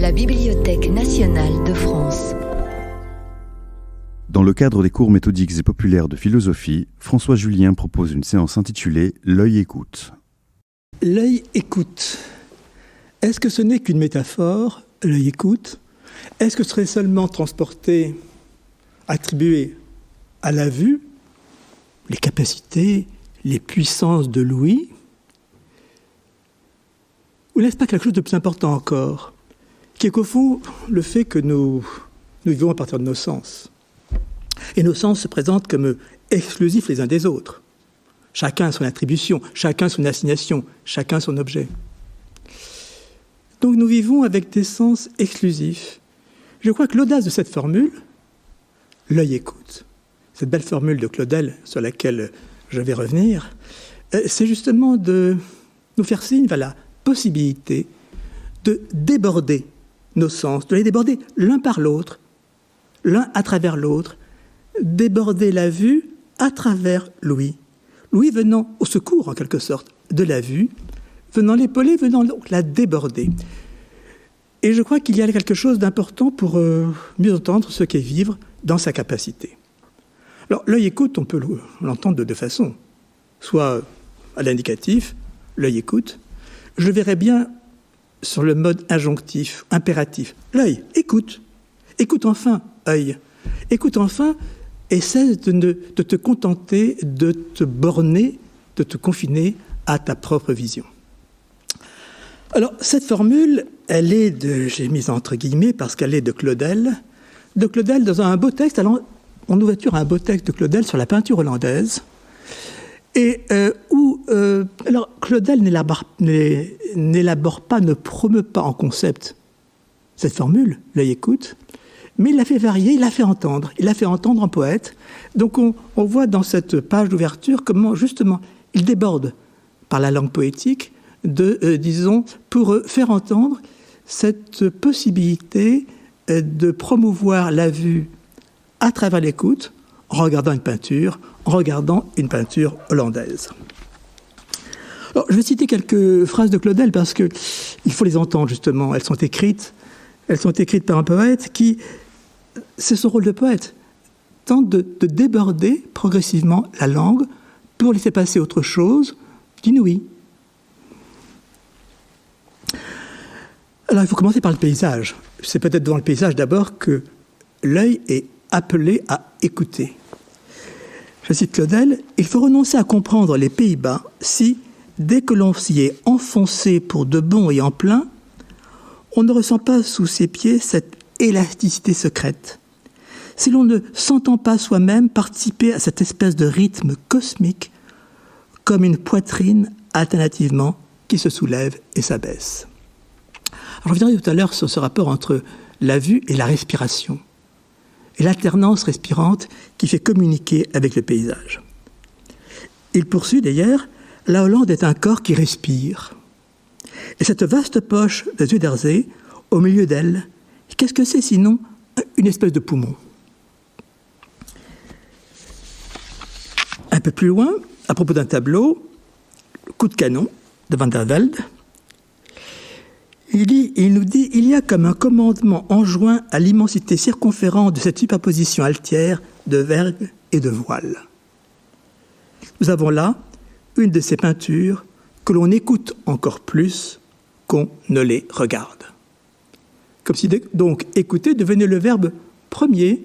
La Bibliothèque nationale de France. Dans le cadre des cours méthodiques et populaires de philosophie, François Julien propose une séance intitulée « L'œil écoute ». L'œil écoute. Est-ce que ce n'est qu'une métaphore, l'œil écoute? Est-ce que ce serait seulement transporté, attribué à la vue, les capacités, les puissances de l'ouïe? Ou n'est-ce pas quelque chose de plus important encore, qui est qu'au fond le fait que nous vivons à partir de nos sens. Et nos sens se présentent comme exclusifs les uns des autres. Chacun a son attribution, chacun son assignation, chacun son objet. Donc nous vivons avec des sens exclusifs. Je crois que l'audace de cette formule, l'œil écoute, cette belle formule de Claudel sur laquelle je vais revenir, c'est justement de nous faire signe vers la possibilité de déborder nos sens, de les déborder l'un par l'autre, l'un à travers l'autre, déborder la vue à travers l'ouïe. L'ouïe venant au secours, en quelque sorte, de la vue, venant l'épauler, venant donc la déborder. Et je crois qu'il y a quelque chose d'important pour mieux entendre ce qu'est vivre dans sa capacité. Alors, l'œil écoute, on peut l'entendre de deux façons. Soit à l'indicatif, l'œil écoute. Je verrais bien sur le mode injonctif, impératif. L'œil, écoute. Écoute enfin, œil. Écoute enfin et cesse de te contenter, de te borner, de te confiner à ta propre vision. Alors, cette formule, elle est j'ai mis entre guillemets parce qu'elle est de Claudel dans un beau texte. Alors, en ouverture, un beau texte de Claudel sur la peinture hollandaise. Et alors, Claudel n'élabore pas, ne promeut pas en concept cette formule, l'œil écoute, mais il l'a fait varier, il l'a fait entendre en poète. Donc on voit dans cette page d'ouverture comment justement il déborde par la langue poétique pour faire entendre cette possibilité de promouvoir la vue à travers l'écoute, en regardant une peinture hollandaise. Alors, je vais citer quelques phrases de Claudel parce qu'il faut les entendre justement. Elles sont écrites par un poète qui, c'est son rôle de poète, tente de déborder progressivement la langue pour laisser passer autre chose d'inouï. Alors, il faut commencer par le paysage. C'est peut-être devant le paysage d'abord que l'œil est appelé à écouter. Je cite Claudel, « Il faut renoncer à comprendre les Pays-Bas si, dès que l'on s'y est enfoncé pour de bon et en plein, on ne ressent pas sous ses pieds cette élasticité secrète. Si l'on ne s'entend pas soi-même participer à cette espèce de rythme cosmique comme une poitrine alternativement qui se soulève et s'abaisse. » Alors, je reviendrai tout à l'heure sur ce rapport entre la vue et la respiration, et l'alternance respirante qui fait communiquer avec le paysage. Il poursuit d'ailleurs, la Hollande est un corps qui respire. Et cette vaste poche de Zuiderzee, au milieu d'elle, qu'est-ce que c'est sinon une espèce de poumon? Un peu plus loin, à propos d'un tableau, Coup de canon de Van der Velde, il nous dit « Il y a comme un commandement enjoint à l'immensité circonférente de cette superposition altière de vergue et de voile. » Nous avons là une de ces peintures que l'on écoute encore plus qu'on ne les regarde. Comme si donc écouter devenait le verbe premier,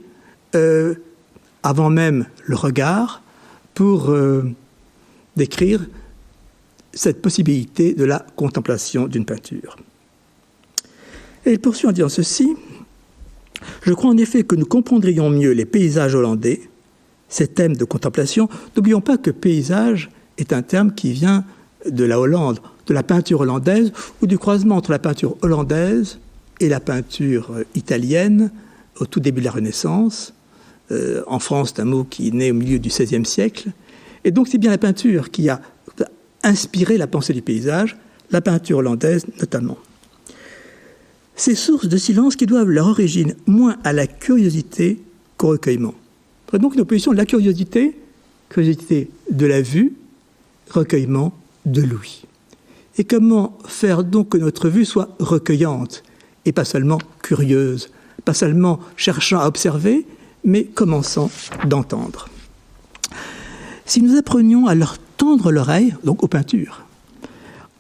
avant même le regard, pour décrire cette possibilité de la contemplation d'une peinture. Et il poursuit en disant ceci, « Je crois en effet que nous comprendrions mieux les paysages hollandais, ces thèmes de contemplation. N'oublions pas que paysage est un terme qui vient de la Hollande, de la peinture hollandaise, ou du croisement entre la peinture hollandaise et la peinture italienne au tout début de la Renaissance. En France, c'est un mot qui est né au milieu du XVIe siècle. Et donc, c'est bien la peinture qui a inspiré la pensée du paysage, la peinture hollandaise notamment. Ces sources de silence qui doivent leur origine moins à la curiosité qu'au recueillement. Donc, une opposition de la curiosité de la vue, recueillement de l'ouïe. Et comment faire donc que notre vue soit recueillante et pas seulement curieuse, pas seulement cherchant à observer, mais commençant d'entendre. Si nous apprenions à leur tendre l'oreille, donc aux peintures,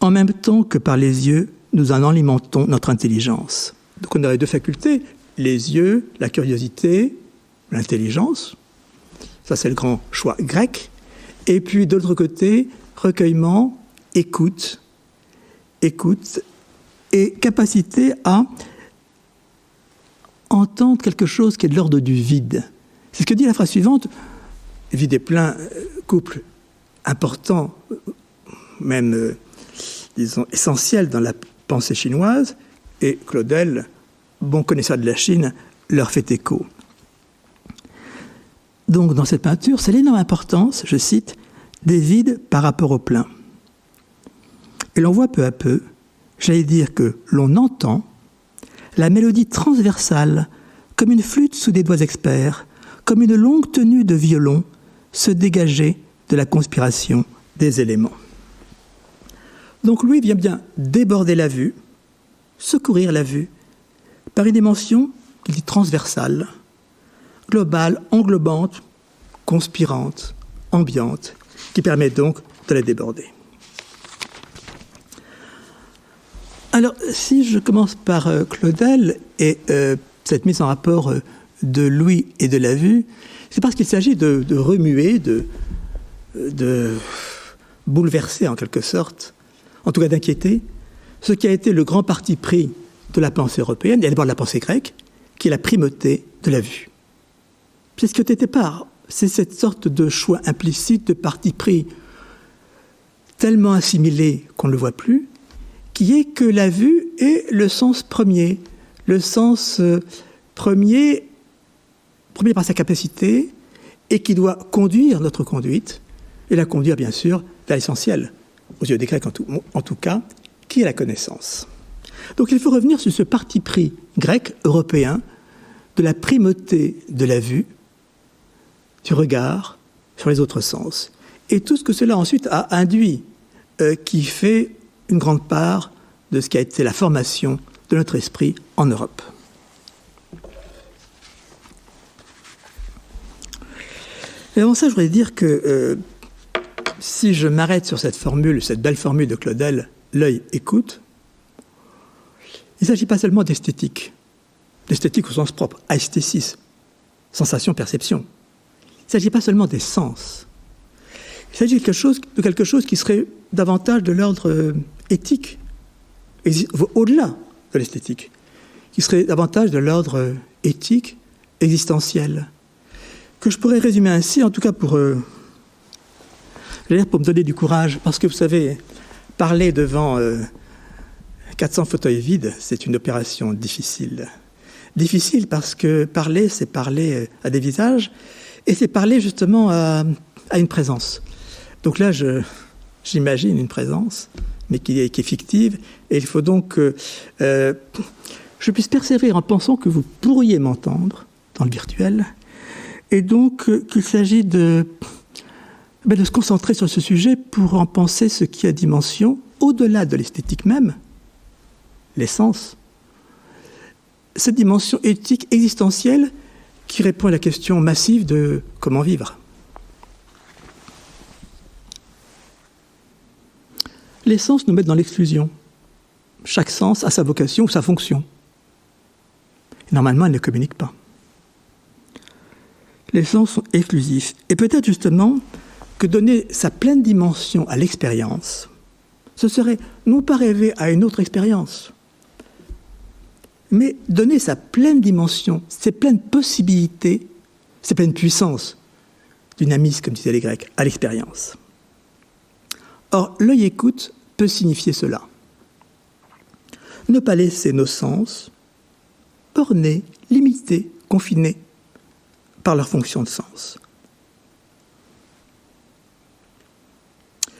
en même temps que par les yeux, nous en alimentons notre intelligence. Donc on aurait deux facultés, les yeux, la curiosité, l'intelligence. Ça, c'est le grand choix grec. Et puis, de l'autre côté, recueillement, écoute et capacité à entendre quelque chose qui est de l'ordre du vide. C'est ce que dit la phrase suivante. Vide et plein, couple important, même, disons, essentiel dans la pensée chinoise, et Claudel, bon connaisseur de la Chine, leur fait écho. Donc, dans cette peinture, c'est l'énorme importance, je cite, des vides par rapport au plein. Et l'on voit peu à peu, j'allais dire que l'on entend la mélodie transversale, comme une flûte sous des doigts experts, comme une longue tenue de violon, se dégager de la conspiration des éléments. Donc Louis vient bien déborder la vue, secourir la vue, par une dimension qu'il dit transversale, globale, englobante, conspirante, ambiante, qui permet donc de la déborder. Alors, si je commence par Claudel et cette mise en rapport de Louis et de la vue, c'est parce qu'il s'agit de remuer, de bouleverser en quelque sorte, en tout cas d'inquiéter, ce qui a été le grand parti pris de la pensée européenne, et d'abord de la pensée grecque, qui est la primauté de la vue. C'est ce que t'étais pas. C'est cette sorte de choix implicite, de parti pris tellement assimilé qu'on ne le voit plus, qui est que la vue est le sens premier. Le sens premier par sa capacité, et qui doit conduire notre conduite, et la conduire bien sûr vers l'essentiel, aux yeux des Grecs en tout cas, qui est la connaissance. Donc il faut revenir sur ce parti pris grec, européen, de la primauté de la vue, du regard sur les autres sens. Et tout ce que cela ensuite a induit, qui fait une grande part de ce qui a été la formation de notre esprit en Europe. Et avant ça, je voudrais dire que si je m'arrête sur cette formule, cette belle formule de Claudel, l'œil écoute, il ne s'agit pas seulement d'esthétique au sens propre, aesthétisme, sensation, perception. Il ne s'agit pas seulement des sens. Il s'agit de quelque chose qui serait davantage de l'ordre éthique, au-delà de l'esthétique, qui serait davantage de l'ordre éthique, existentiel, que je pourrais résumer ainsi, en tout cas pour me donner du courage, parce que vous savez, parler devant 400 fauteuils vides, c'est une opération difficile. Difficile parce que parler, c'est parler à des visages, et c'est parler justement à une présence. Donc là, j'imagine une présence, mais qui est fictive, et il faut donc que je puisse persévérer en pensant que vous pourriez m'entendre dans le virtuel, et donc qu'il s'agit de se concentrer sur ce sujet pour en penser ce qui a dimension au-delà de l'esthétique même, l'essence, cette dimension éthique existentielle qui répond à la question massive de comment vivre. Les sens nous mettent dans l'exclusion. Chaque sens a sa vocation ou sa fonction. Et normalement, elle ne communique pas. Les sens sont exclusifs. Et peut-être justement que donner sa pleine dimension à l'expérience, ce serait non pas rêver à une autre expérience, mais donner sa pleine dimension, ses pleines possibilités, ses pleines puissances, dynamisme, comme disaient les Grecs, à l'expérience. Or, l'œil écoute peut signifier cela. Ne pas laisser nos sens ornés, limités, confinés par leur fonction de sens.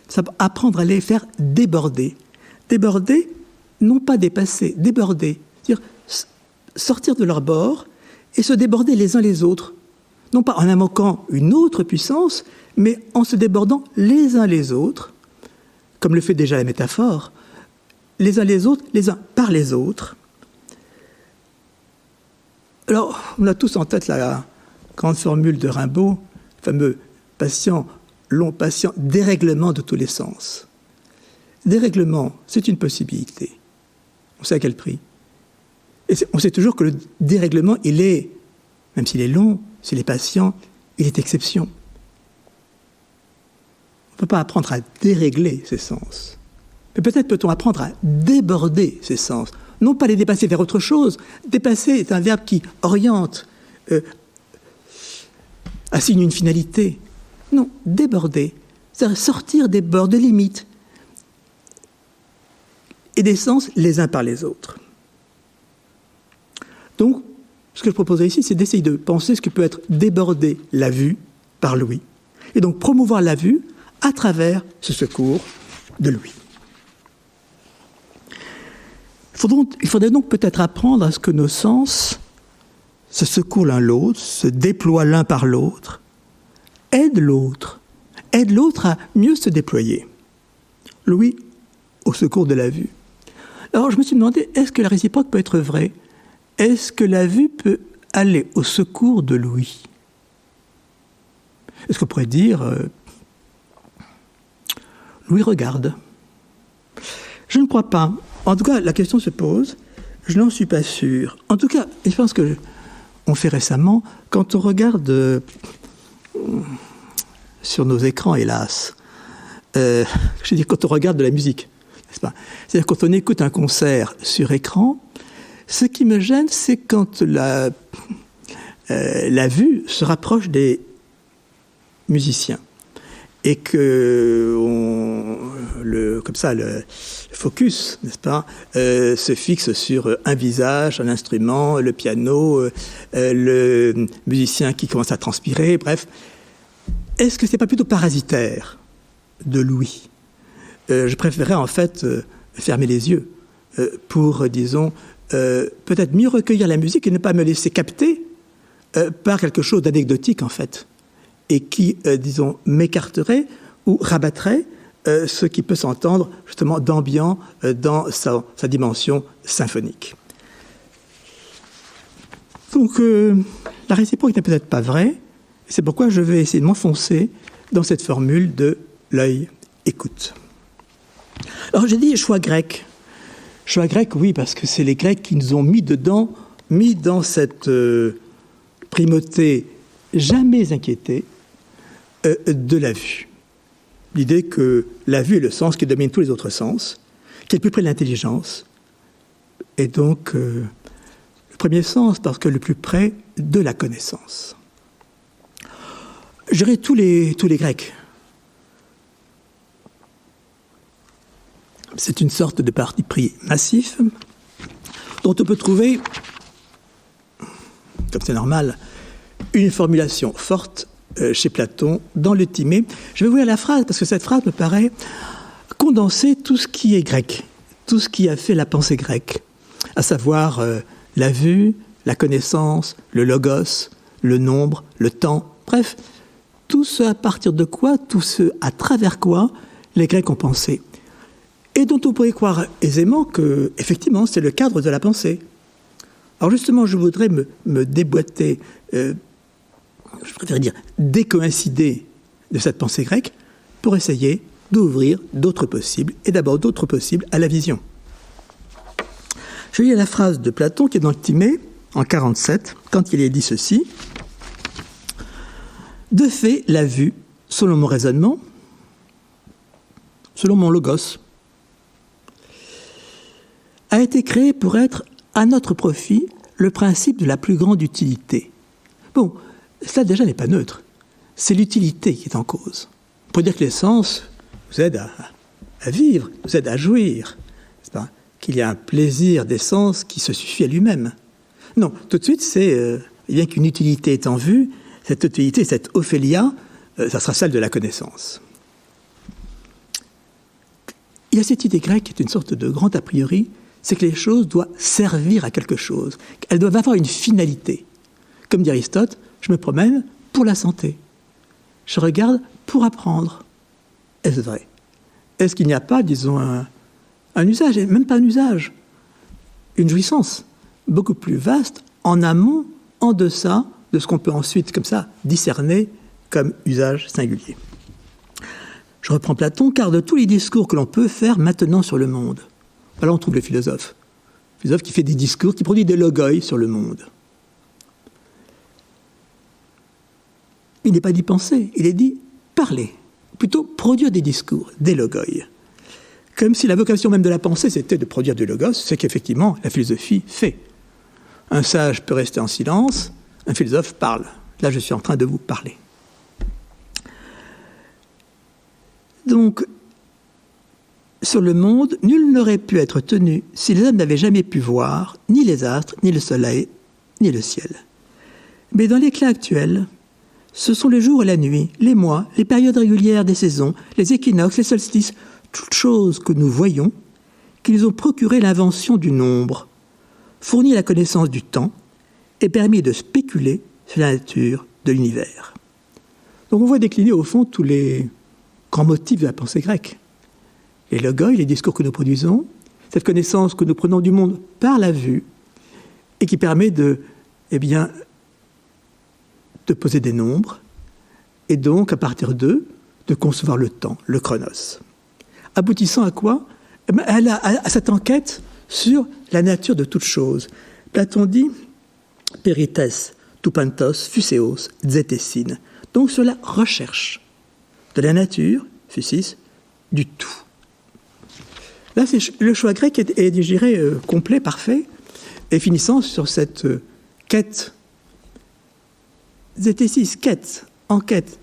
Ça peut apprendre à les faire déborder. Déborder, non pas dépasser, déborder. C'est-à-dire sortir de leur bord et se déborder les uns les autres. Non pas en invoquant une autre puissance, mais en se débordant les uns les autres, comme le fait déjà la métaphore, les uns les autres, les uns par les autres, Alors, on a tous en tête la grande formule de Rimbaud, le fameux long patient, dérèglement de tous les sens. Dérèglement, c'est une possibilité. On sait à quel prix. Et on sait toujours que le dérèglement, il est, même s'il est long, s'il est patient, il est exception. On ne peut pas apprendre à dérégler ses sens. Mais peut-être peut-on apprendre à déborder ses sens. Non pas les dépasser vers autre chose. Dépasser est un verbe qui oriente, assigne une finalité. Non, déborder, c'est-à-dire sortir des bords de limites et des sens les uns par les autres. Donc, ce que je proposerais ici, c'est d'essayer de penser ce que peut être déborder la vue par l'ouïe, et donc promouvoir la vue à travers ce secours de l'ouïe. Il faudrait donc peut-être apprendre à ce que nos sens se secouent l'un l'autre, se déploient l'un par l'autre, aident l'autre à mieux se déployer. L'ouïe au secours de la vue. Alors je me suis demandé, est-ce que la réciproque peut être vraie ? Est-ce que la vue peut aller au secours de l'ouïe ? Est-ce qu'on pourrait dire l'ouïe regarde ? Je ne crois pas. En tout cas, la question se pose. Je n'en suis pas sûr. En tout cas, je pense que on fait récemment, quand on regarde sur nos écrans, hélas, je veux dire, quand on regarde de la musique, n'est-ce pas ? C'est-à-dire quand on écoute un concert sur écran, ce qui me gêne, c'est quand la vue se rapproche des musiciens et que comme ça, le focus, n'est-ce pas, se fixe sur un visage, un instrument, le piano, le musicien qui commence à transpirer, bref. Est-ce que ce n'est pas plutôt parasitaire de l'ouïe ? Je préférerais en fait fermer les yeux pour, disons, peut-être mieux recueillir la musique et ne pas me laisser capter par quelque chose d'anecdotique en fait, et qui, disons, m'écarterait ou rabattrait ce qui peut s'entendre justement d'ambiant dans sa dimension symphonique. Donc la réciproque n'est peut-être pas vraie, et c'est pourquoi je vais essayer de m'enfoncer dans cette formule de l'œil écoute. Alors j'ai dit choix grec. Choix grec, oui, parce que c'est les Grecs qui nous ont mis dans cette primauté jamais inquiétée de la vue. L'idée que la vue est le sens qui domine tous les autres sens, qui est le plus près de l'intelligence, et donc le premier sens, parce que le plus près de la connaissance. Je dirais tous les Grecs. C'est une sorte de parti pris massif dont on peut trouver, comme c'est normal, une formulation forte chez Platon dans le Timée. Je vais vous lire la phrase parce que cette phrase me paraît condenser tout ce qui est grec, tout ce qui a fait la pensée grecque, à savoir la vue, la connaissance, le logos, le nombre, le temps, bref, tout ce à partir de quoi, tout ce à travers quoi les Grecs ont pensé. Et dont on pourrait croire aisément que, effectivement, c'est le cadre de la pensée. Alors justement, je voudrais me déboîter, je préfère dire décoïncider de cette pensée grecque pour essayer d'ouvrir d'autres possibles, et d'abord d'autres possibles à la vision. Je lis la phrase de Platon qui est dans le Timée, en 47, quand il est dit ceci. « De fait, la vue, selon mon raisonnement, selon mon logos, a été créée pour être à notre profit le principe de la plus grande utilité. » Bon, cela déjà n'est pas neutre. C'est l'utilité qui est en cause. On peut dire que les sens nous aident à vivre, nous aident à jouir. C'est pas qu'il y a un plaisir des sens qui se suffit à lui-même. Non, tout de suite, c'est bien qu'une utilité est en vue, cette utilité, cette Ophélia, ça sera celle de la connaissance. Il y a cette idée grecque qui est une sorte de grand a priori, c'est que les choses doivent servir à quelque chose. Elles doivent avoir une finalité. Comme dit Aristote, je me promène pour la santé. Je regarde pour apprendre. Est-ce vrai ? Est-ce qu'il n'y a pas, disons, un usage, et même pas un usage, une jouissance beaucoup plus vaste en amont en deçà de ce qu'on peut ensuite, comme ça, discerner comme usage singulier. Je reprends Platon, car de tous les discours que l'on peut faire maintenant sur le monde, voilà on trouve le philosophe. Le philosophe qui fait des discours, qui produit des logoi sur le monde. Il n'est pas dit penser, il est dit parler, plutôt produire des discours, des logoi. Comme si la vocation même de la pensée, c'était de produire du logos, c'est qu'effectivement, la philosophie fait. Un sage peut rester en silence, un philosophe parle. Là, je suis en train de vous parler. Donc, sur le monde, nul n'aurait pu être tenu si les hommes n'avaient jamais pu voir ni les astres, ni le soleil, ni le ciel. Mais dans l'éclat actuel, ce sont les jours et la nuit, les mois, les périodes régulières des saisons, les équinoxes, les solstices, toutes choses que nous voyons, qui nous ont procuré l'invention du nombre, fourni la connaissance du temps et permis de spéculer sur la nature de l'univers. Donc on voit décliner au fond tous les grands motifs de la pensée grecque. Les logoi, les discours que nous produisons, cette connaissance que nous prenons du monde par la vue et qui permet de poser des nombres et donc à partir d'eux de concevoir le temps, le chronos. Aboutissant à quoi ? À cette enquête sur la nature de toute chose. Platon dit « Perites, tupantos, phuseos, zetessin ». Donc sur la recherche de la nature, phusis, du tout. Là, le choix grec est je dirais, complet, parfait, et finissant sur cette quête, zetessis, quête, enquête,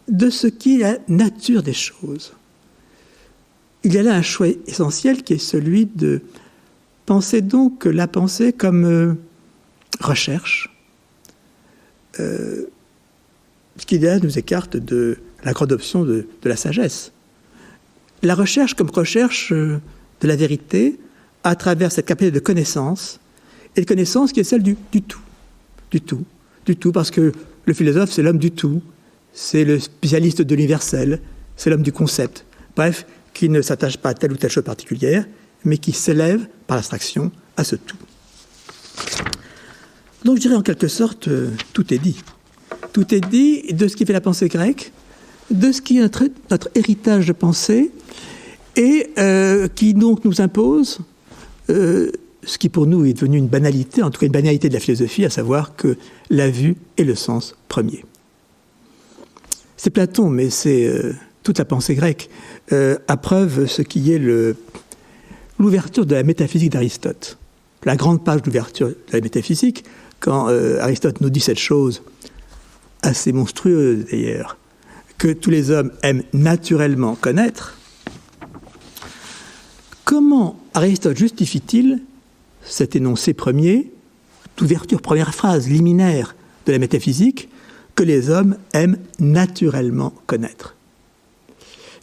de ce qui est la nature des choses. Il y a là un choix essentiel qui est celui de penser donc la pensée comme recherche, ce qui là nous écarte de la grande option de la sagesse. La recherche comme recherche de la vérité à travers cette capacité de connaissance, et de connaissance qui est celle du tout, parce que le philosophe c'est l'homme du tout, c'est le spécialiste de l'universel, c'est l'homme du concept, bref, qui ne s'attache pas à telle ou telle chose particulière, mais qui s'élève par l'abstraction à ce tout. Donc je dirais en quelque sorte, tout est dit. Tout est dit de ce qui fait la pensée grecque, de ce qui est notre héritage de pensée, et qui donc nous impose ce qui pour nous est devenu une banalité, en tout cas une banalité de la philosophie, à savoir que la vue est le sens premier. C'est Platon, mais c'est toute la pensée grecque, à preuve ce qui est l'ouverture de la métaphysique d'Aristote. La grande page d'ouverture de la métaphysique, quand Aristote nous dit cette chose assez monstrueuse d'ailleurs, que tous les hommes aiment naturellement connaître, comment Aristote justifie-t-il cet énoncé premier, d'ouverture, première phrase liminaire de la métaphysique, que les hommes aiment naturellement connaître?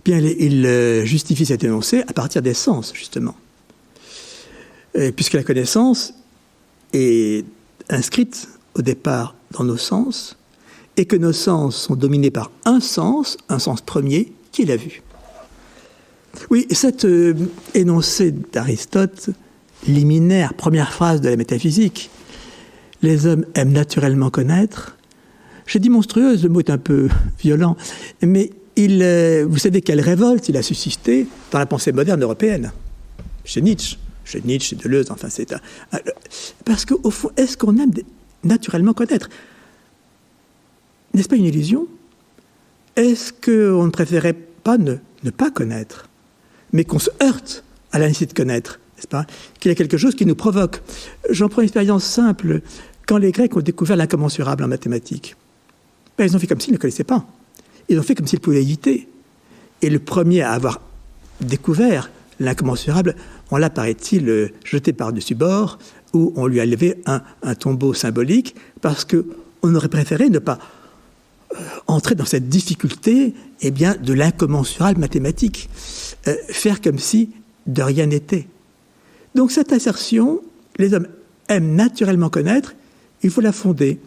Bien, il justifie cet énoncé à partir des sens, justement. Puisque la connaissance est inscrite au départ dans nos sens, et que nos sens sont dominés par un sens premier, qui est la vue. Oui, cet énoncé d'Aristote, liminaire, première phrase de la métaphysique, les hommes aiment naturellement connaître, j'ai dit monstrueuse, le mot est un peu violent, mais vous savez quelle révolte il a suscité dans la pensée moderne européenne, chez Nietzsche, chez Deleuze, enfin c'est parce qu'au fond, est-ce qu'on aime naturellement connaître? N'est-ce pas une illusion? Est-ce qu'on ne préférait pas ne pas connaître, mais qu'on se heurte à la nécessité de connaître, n'est-ce pas? Qu'il y a quelque chose qui nous provoque. J'en prends une expérience simple. Quand les Grecs ont découvert l'incommensurable en mathématiques, ils ont fait comme s'ils ne connaissaient pas. Ils ont fait comme s'ils pouvaient éviter. Et le premier à avoir découvert l'incommensurable, on l'a, paraît-il, jeté par-dessus bord, où on lui a levé un tombeau symbolique, parce qu'on aurait préféré ne pas entrer dans cette difficulté de l'incommensurable mathématique, faire comme si de rien n'était. Donc cette assertion, les hommes aiment naturellement connaître, il faut la fonder.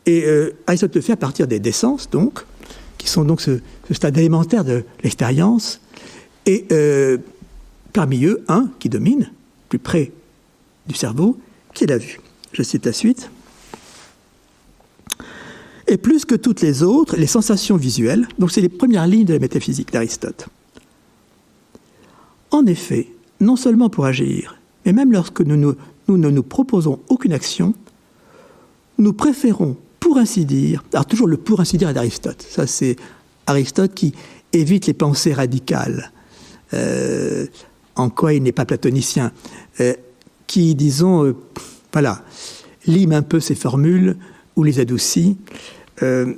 Et Aristote le fait à partir des sens, donc, qui sont donc ce stade élémentaire de l'expérience, et parmi eux, un qui domine, plus près du cerveau, qui est la vue. Je cite la suite. Et plus que toutes les autres, les sensations visuelles. Donc c'est les premières lignes de la métaphysique d'Aristote. En effet, non seulement pour agir, mais même lorsque nous ne nous proposons aucune action, nous préférons, pour ainsi dire, alors toujours le pour ainsi dire d'Aristote, ça c'est Aristote qui évite les pensées radicales, en quoi il n'est pas platonicien, qui, disons, lime un peu ces formules ou les adoucit, le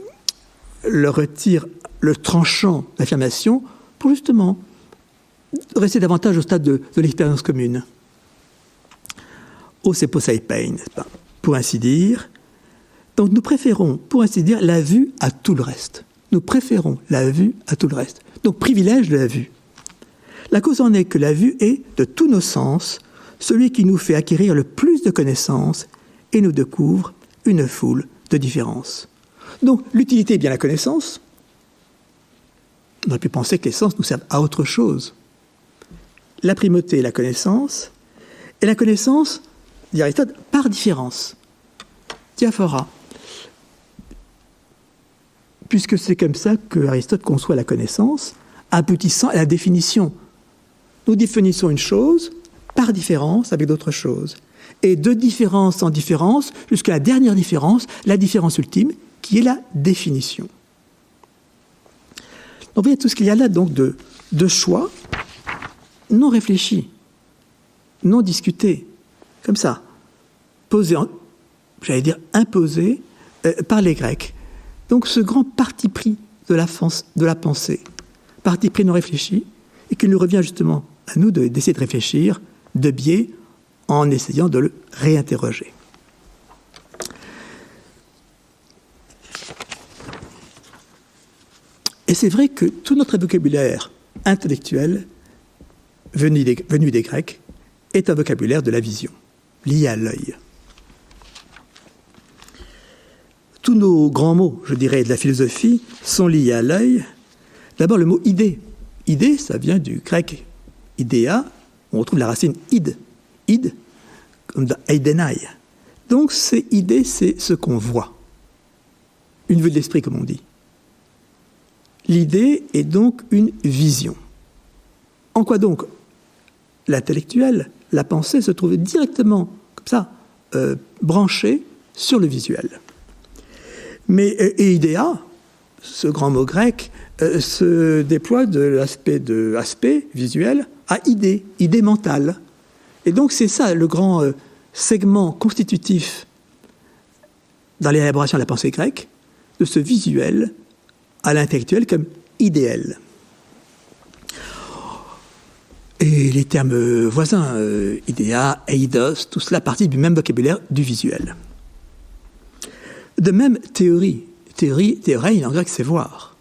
retire le tranchant d'affirmation pour justement rester davantage au stade de l'expérience commune. Oh, c'est poseipein, n'est-ce pas? Pour ainsi dire. Donc nous préférons, pour ainsi dire, la vue à tout le reste. Nous préférons la vue à tout le reste. Donc privilège de la vue. La cause en est que la vue est, de tous nos sens, celui qui nous fait acquérir le plus de connaissances et nous découvre une foule de différences. Donc l'utilité est bien la connaissance. On aurait pu penser que les sens nous servent à autre chose. La primauté est la connaissance, et la connaissance, dit Aristote, par différence. Diaphora. Puisque c'est comme ça que Aristote conçoit la connaissance, aboutissant à la définition. Nous définissons une chose par différence avec d'autres choses. Et de différence en différence, jusqu'à la dernière différence, la différence ultime, qui est la définition. Donc vous voyez tout ce qu'il y a là donc de choix non réfléchis, non discutés, comme ça, posés, imposés par les Grecs. Donc ce grand parti pris de la pensée, parti pris non réfléchi, et qu'il nous revient justement à nous d'essayer de réfléchir de biais en essayant de le réinterroger. Et c'est vrai que tout notre vocabulaire intellectuel, venu des Grecs, est un vocabulaire de la vision, lié à l'œil. Tous nos grands mots, je dirais, de la philosophie, sont liés à l'œil. D'abord, le mot idée. Idée, ça vient du grec idéa, on retrouve la racine id. Id, comme dans eidenai. Donc, c'est idée, c'est ce qu'on voit. Une vue de l'esprit, comme on dit. L'idée est donc une vision. En quoi donc l'intellectuel, la pensée, se trouve directement, comme ça, branchée sur le visuel. Mais idéa, ce grand mot grec, se déploie de l'aspect visuel à idée mentale. Et donc c'est ça le grand segment constitutif dans l'élaboration de la pensée grecque, de ce visuel à l'intellectuel comme idéal. Et les termes voisins, idéa, eidos, tout cela partit du même vocabulaire du visuel. De même, théorie, en grec, c'est voir.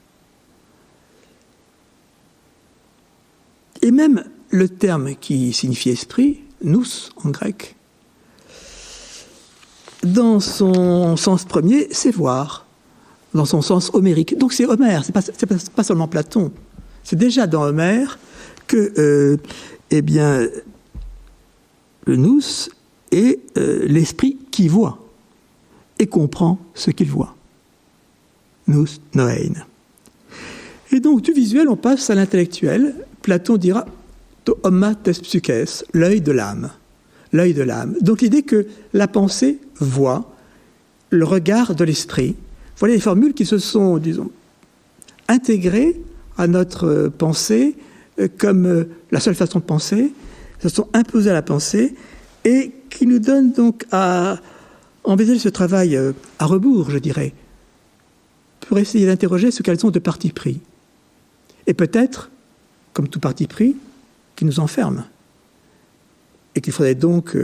Et même le terme qui signifie esprit, nous, en grec, dans son sens premier, c'est voir, dans son sens homérique. Donc c'est Homère, c'est pas seulement Platon. C'est déjà dans Homère que, le nous est l'esprit qui voit et comprend ce qu'il voit. Nous, noein. Et donc, du visuel, on passe à l'intellectuel. Platon dira to homma tes psyches, l'œil de l'âme. L'œil de l'âme. Donc, l'idée que la pensée voit le regard de l'esprit. Voilà des formules qui se sont, disons, intégrées à notre pensée comme la seule façon de penser, se sont imposées à la pensée et qui nous donnent donc à envisager ce travail à rebours, je dirais, pour essayer d'interroger ce qu'elles ont de parti pris. Et peut-être, comme tout parti pris, qui nous enferme. Et qu'il faudrait donc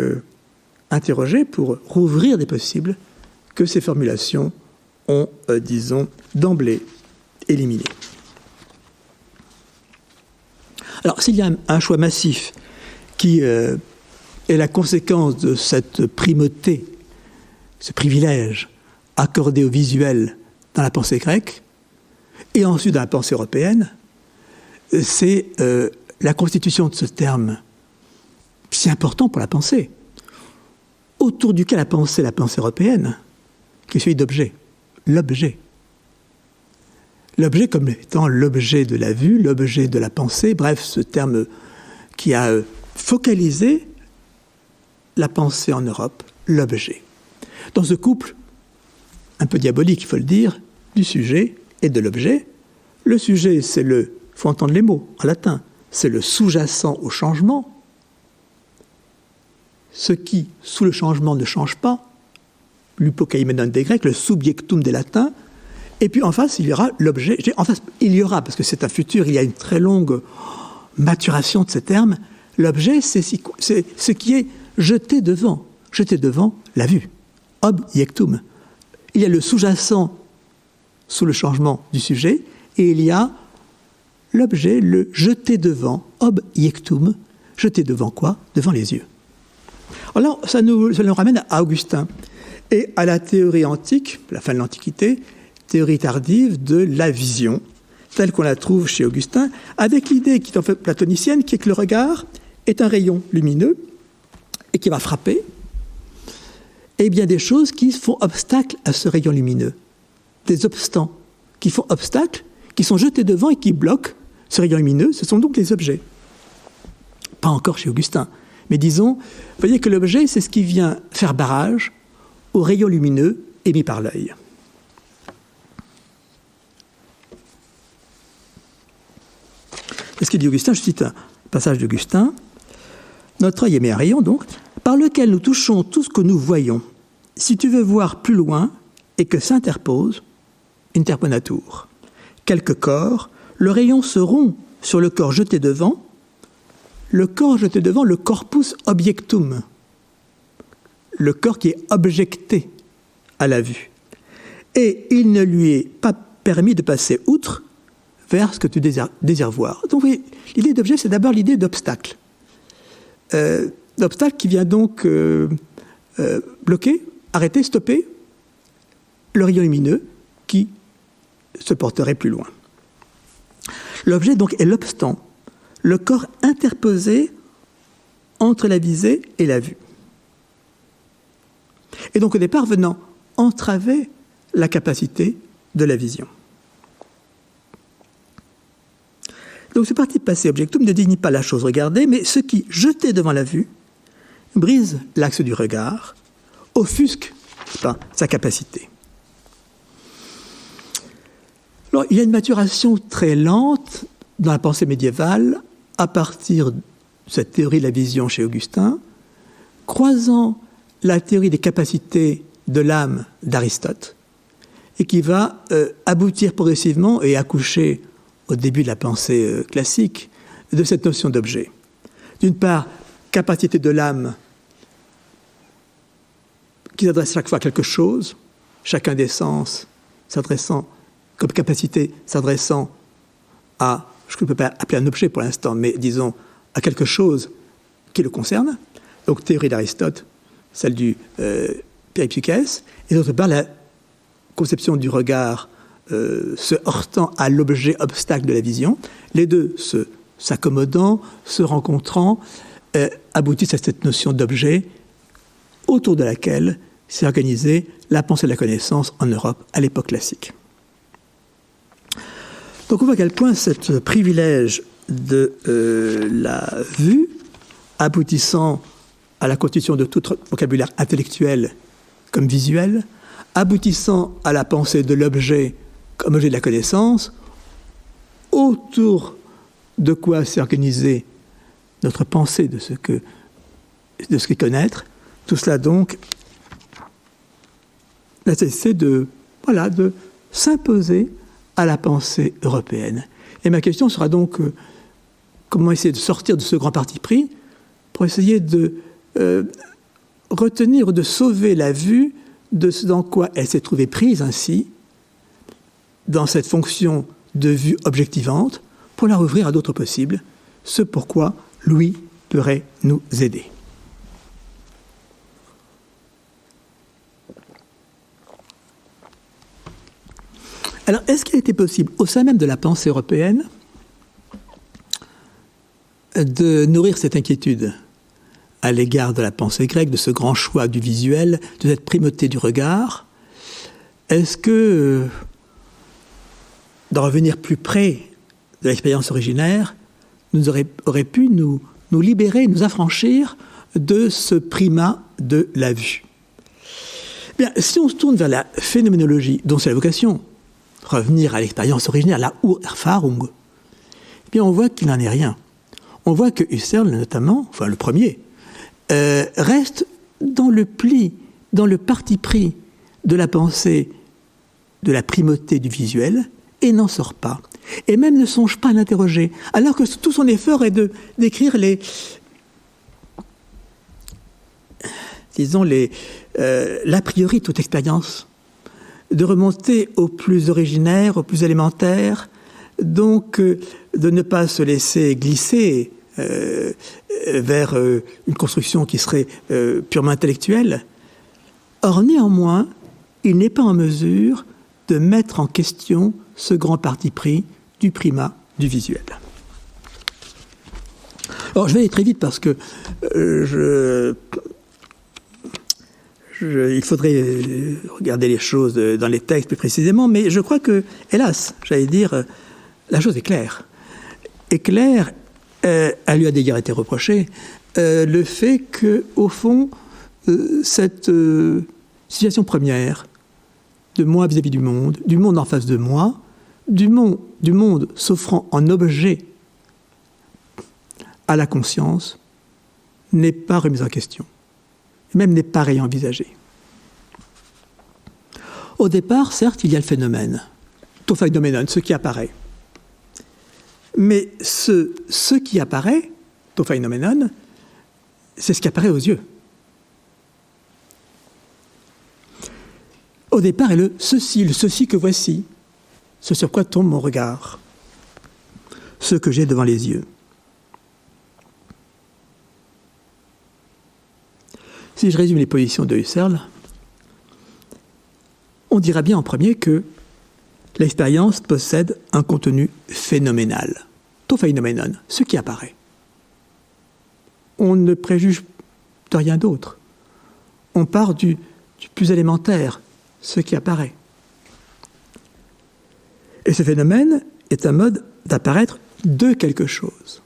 interroger pour rouvrir des possibles que ces formulations ont, disons, d'emblée éliminé. Alors, s'il y a un choix massif qui est la conséquence de cette primauté, ce privilège accordé au visuel dans la pensée grecque, et ensuite dans la pensée européenne, c'est la constitution de ce terme si important pour la pensée, autour duquel la pensée européenne, qui est celui d'objet. l'objet. L'objet comme étant l'objet de la vue, l'objet de la pensée, bref, ce terme qui a focalisé la pensée en Europe, l'objet. Dans ce couple, un peu diabolique, il faut le dire, du sujet et de l'objet, le sujet, c'est il faut entendre les mots en latin, c'est le sous-jacent au changement, ce qui, sous le changement, ne change pas, l'hypokaimenon des Grecs, le subjectum des Latins, et puis en face, il y aura l'objet. En face, il y aura, parce que c'est un futur, il y a une très longue maturation de ces termes. L'objet, c'est ce qui est jeté devant la vue. Objectum. Il y a le sous-jacent sous le changement du sujet, et il y a l'objet, le jeté devant, objectum. Jeté devant quoi? Devant les yeux. Alors ça nous ramène à Augustin et à la théorie antique, la fin de l'Antiquité, théorie tardive de la vision, telle qu'on la trouve chez Augustin, avec l'idée qui est en fait platonicienne, qui est que le regard est un rayon lumineux et qui va frapper, et bien des choses qui font obstacle à ce rayon lumineux, des obstants qui font obstacle, qui sont jetés devant et qui bloquent ce rayon lumineux, ce sont donc les objets. Pas encore chez Augustin, mais disons, vous voyez que l'objet, c'est ce qui vient faire barrage au rayon lumineux émis par l'œil. C'est ce qu'il dit Augustin, je cite un passage d'Augustin. Notre œil émet un rayon, donc, par lequel nous touchons tout ce que nous voyons. Si tu veux voir plus loin et que s'interpose, interponatur, quelque corps, le rayon se rompt sur le corps jeté devant, le corpus objectum, le corps qui est objecté à la vue. Et il ne lui est pas permis de passer outre vers ce que tu désires voir. Donc, oui, l'idée d'objet, c'est d'abord l'idée d'obstacle. D'obstacle qui vient donc bloquer, arrêter, stopper le rayon lumineux qui se porterait plus loin. L'objet, donc, est l'obstant, le corps interposé entre la visée et la vue. Et donc, au départ, venant entraver la capacité de la vision. Donc, ce participe passé objectum ne désigne pas la chose regardée, mais ce qui, jeté devant la vue, brise l'axe du regard, offusque sa capacité. Alors, il y a une maturation très lente dans la pensée médiévale à partir de cette théorie de la vision chez Augustin, croisant la théorie des capacités de l'âme d'Aristote, et qui va aboutir progressivement et accoucher au début de la pensée classique de cette notion d'objet. D'une part, capacité de l'âme qui s'adresse chaque fois à quelque chose, chacun des sens s'adressant, comme capacité s'adressant à, je ne peux pas appeler un objet pour l'instant, mais disons à quelque chose qui le concerne. Donc théorie d'Aristote, celle du Péripsukès, et d'autre part la conception du regard se heurtant à l'objet obstacle de la vision, les deux s'accommodant, se rencontrant, aboutissent à cette notion d'objet autour de laquelle s'est organisée la pensée de la connaissance en Europe à l'époque classique. Donc on voit à quel point ce privilège de la vue, aboutissant à la constitution de tout vocabulaire intellectuel comme visuel, aboutissant à la pensée de l'objet comme objet de la connaissance, autour de quoi s'est organisée notre pensée de ce qu'est connaître, tout cela donc la nécessité de s'imposer à la pensée européenne. Et ma question sera donc comment essayer de sortir de ce grand parti pris pour essayer de retenir ou de sauver la vue de ce dans quoi elle s'est trouvée prise ainsi, dans cette fonction de vue objectivante, pour la rouvrir à d'autres possibles, ce pourquoi Louis pourrait nous aider. Alors, est-ce qu'il était possible, au sein même de la pensée européenne, de nourrir cette inquiétude à l'égard de la pensée grecque, de ce grand choix du visuel, de cette primauté du regard, est-ce que d'en revenir plus près de l'expérience originaire aurait pu nous libérer, nous affranchir de ce primat de la vue? Bien, si on se tourne vers la phénoménologie, dont c'est la vocation, revenir à l'expérience originaire, la Urerfahrung, bien on voit qu'il n'en est rien. On voit que Husserl, notamment, enfin le premier, reste dans le pli, dans le parti pris de la pensée de la primauté du visuel, et n'en sort pas. Et même ne songe pas à l'interroger, alors que tout son effort est d'écrire l'a priori toute expérience, de remonter au plus ordinaire, au plus élémentaire, donc de ne pas se laisser glisser vers une construction qui serait purement intellectuelle. Or, néanmoins, il n'est pas en mesure de mettre en question ce grand parti pris du primat du visuel. Alors, je vais aller très vite parce que il faudrait regarder les choses dans les textes plus précisément, mais je crois que, hélas, j'allais dire, la chose est claire. Et claire, elle lui a d'ailleurs été reproché, le fait que, au fond, cette situation première de moi vis-à-vis du monde en face de moi, du monde s'offrant en objet à la conscience, n'est pas remise en question, et même n'est pas réenvisagée. Au départ, certes, il y a le phénomène, to phenomenon, ce qui apparaît. Mais ce qui apparaît, to phenomenon, c'est ce qui apparaît aux yeux. Au départ est le ceci que voici, ce sur quoi tombe mon regard, ce que j'ai devant les yeux. Si je résume les positions de Husserl, on dira bien en premier que l'expérience possède un contenu phénoménal, to phenomenon, ce qui apparaît. On ne préjuge de rien d'autre. On part du plus élémentaire, ce qui apparaît. Et ce phénomène est un mode d'apparaître de quelque chose.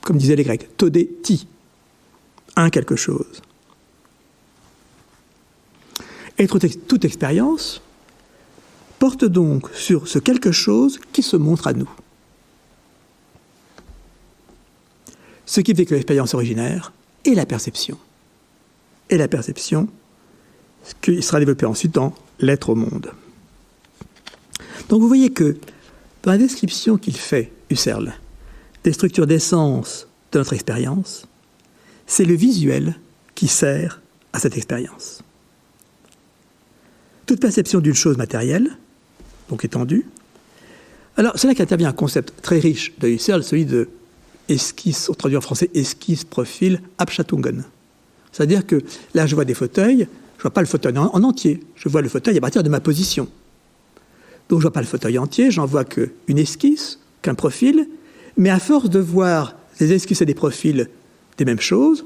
Comme disaient les Grecs, to de ti, un quelque chose. Et toute expérience porte donc sur ce quelque chose qui se montre à nous. Ce qui fait que l'expérience originaire est la perception. Et la perception, ce qui sera développé ensuite dans l'être au monde. Donc vous voyez que dans la description qu'il fait, Husserl, des structures d'essence de notre expérience, c'est le visuel qui sert à cette expérience. Toute perception d'une chose matérielle, donc étendue. Alors, c'est là qu'intervient un concept très riche de Husserl, celui de esquisse, on traduit en français esquisse, profil, Abschattungen. C'est-à-dire que là, je vois des fauteuils, je ne vois pas le fauteuil en entier, je vois le fauteuil à partir de ma position. Donc, je ne vois pas le fauteuil entier, j'en vois qu'une esquisse, qu'un profil, mais à force de voir des esquisses et des profils des mêmes choses,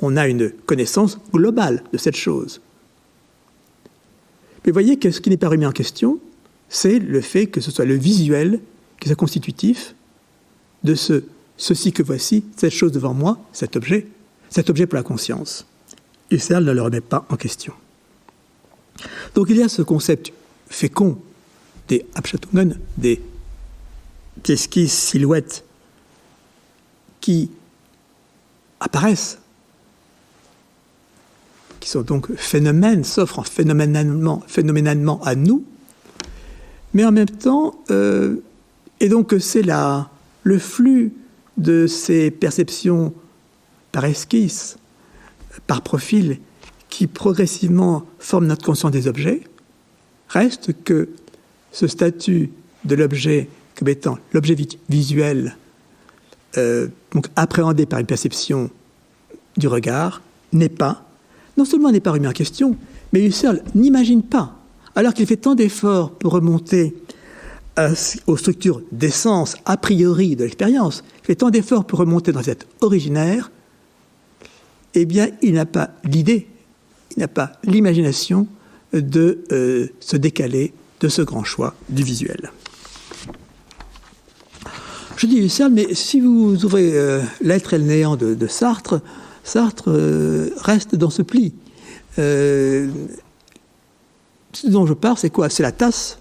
on a une connaissance globale de cette chose. Mais vous voyez que ce qui n'est pas remis en question, c'est le fait que ce soit le visuel qui soit constitutif de ceci que voici, cette chose devant moi, cet objet pour la conscience. Husserl ne le remet pas en question. Donc il y a ce concept fécond des Abschattungen, des esquisses, silhouettes qui apparaissent, qui sont donc phénomènes, s'offrent phénoménalement à nous, mais en même temps, et donc c'est le flux de ces perceptions par esquisse, par profil, qui progressivement forment notre conscience des objets, reste que ce statut de l'objet comme étant l'objet visuel, donc appréhendé par une perception du regard, non seulement n'est pas remis en question, mais Husserl n'imagine pas, alors qu'il fait tant d'efforts pour remonter aux structures d'essence a priori de l'expérience, il fait tant d'efforts pour remonter dans cette originaire, eh bien, il n'a pas l'idée, il n'a pas l'imagination de se décaler de ce grand choix du visuel. Je dis Husserl, mais si vous ouvrez L'être et le néant de Sartre, Sartre reste dans ce pli. Ce dont je parle, c'est quoi? C'est la tasse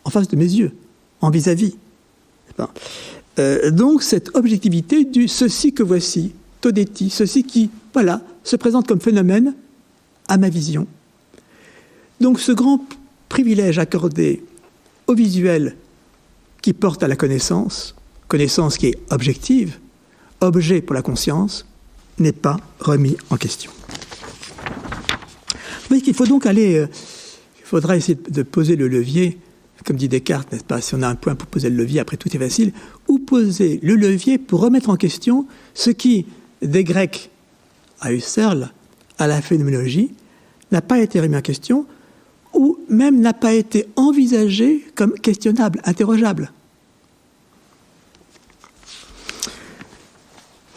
en face de mes yeux, en vis-à-vis. Donc cette objectivité du ceci que voici, Todeti, ceci qui, voilà, se présente comme phénomène à ma vision. Donc ce grand privilège accordé au visuel qui porte à la connaissance qui est objective, objet pour la conscience, n'est pas remis en question. Vous voyez qu'il faut donc il faudra essayer de poser le levier, comme dit Descartes, n'est-ce pas? Si on a un point pour poser le levier, après tout est facile, ou poser le levier pour remettre en question ce qui, des Grecs à Husserl, à la phénoménologie, n'a pas été remis en question, ou même n'a pas été envisagé comme questionnable, interrogeable.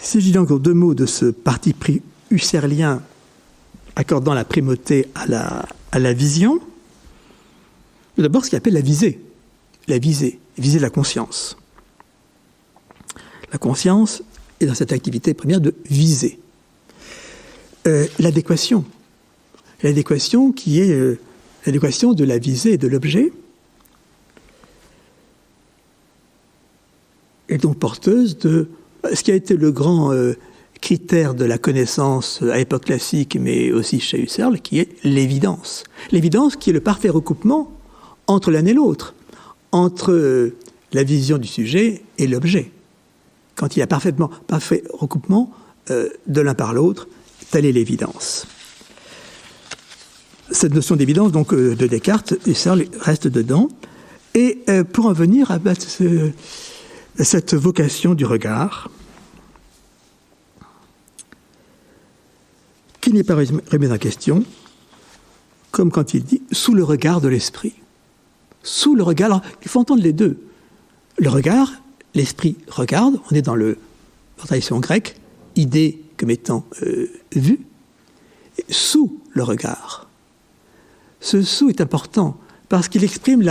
Il s'agit donc en deux mots de ce parti pris husserlien accordant la primauté à la vision. D'abord, ce qu'il appelle la visée de la conscience. La conscience est dans cette activité première de viser. L'adéquation qui est l'adéquation de la visée et de l'objet, est donc porteuse de ce qui a été le grand critère de la connaissance à l'époque classique, mais aussi chez Husserl, qui est l'évidence. L'évidence qui est le parfait recoupement entre l'un et l'autre, entre la vision du sujet et l'objet. Quand il y a parfait recoupement de l'un par l'autre, telle est l'évidence. Cette notion d'évidence donc de Descartes, Husserl reste dedans. Et pour en venir à cette vocation du regard, qui n'est pas remise en question, comme quand il dit « sous le regard de l'esprit ». Sous le regard, alors il faut entendre les deux. Le regard, l'esprit regarde, on est dans la tradition grecque, idée comme étant vue, sous le regard. Ce sous est important parce qu'il exprime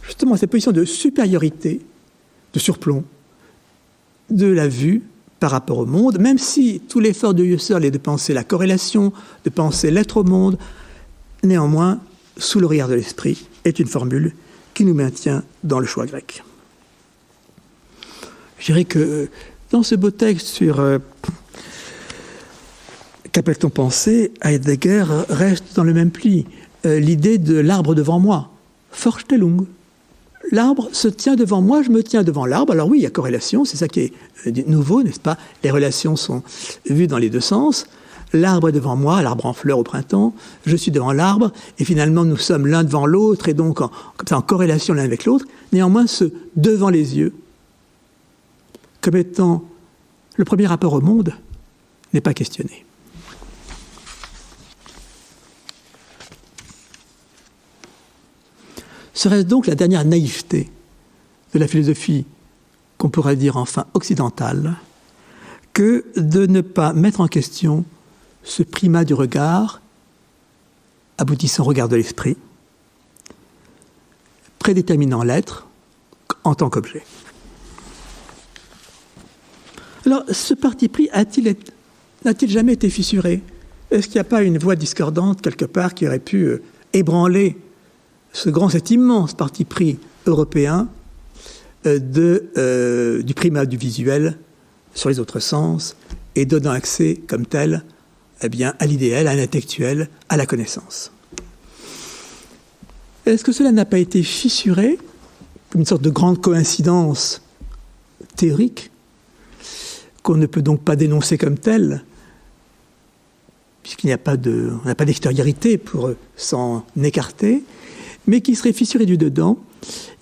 justement cette position de supériorité, de surplomb, de la vue par rapport au monde, même si tout l'effort de Husserl est de penser la corrélation, de penser l'être au monde, néanmoins, sous le regard de l'esprit est une formule qui nous maintient dans le choix grec. Je dirais que dans ce beau texte sur qu'appelle-t-on penser, Heidegger reste dans le même pli. L'idée de l'arbre devant moi, Vorstellung. L'arbre se tient devant moi, je me tiens devant l'arbre. Alors oui, il y a corrélation, c'est ça qui est nouveau, n'est-ce pas? Les relations sont vues dans les deux sens. L'arbre est devant moi, l'arbre en fleurs au printemps, je suis devant l'arbre, et finalement nous sommes l'un devant l'autre, et donc comme ça en corrélation l'un avec l'autre. Néanmoins, ce devant les yeux, comme étant le premier rapport au monde, n'est pas questionné. Serait-ce donc la dernière naïveté de la philosophie, qu'on pourrait dire enfin occidentale, que de ne pas mettre en question ce primat du regard, aboutissant au regard de l'esprit, prédéterminant l'être en tant qu'objet. Alors, ce parti pris n'a-t-il jamais été fissuré? Est-ce qu'il n'y a pas une voix discordante quelque part qui aurait pu ébranler cet immense parti pris européen du primat du visuel sur les autres sens et donnant accès comme tel à l'idéal, à l'intellectuel, à la connaissance. Est-ce que cela n'a pas été fissuré comme une sorte de grande coïncidence théorique qu'on ne peut donc pas dénoncer comme telle, puisqu'il n'y a pas on n'a pas d'extériorité pour s'en écarter, mais qui serait fissuré du dedans.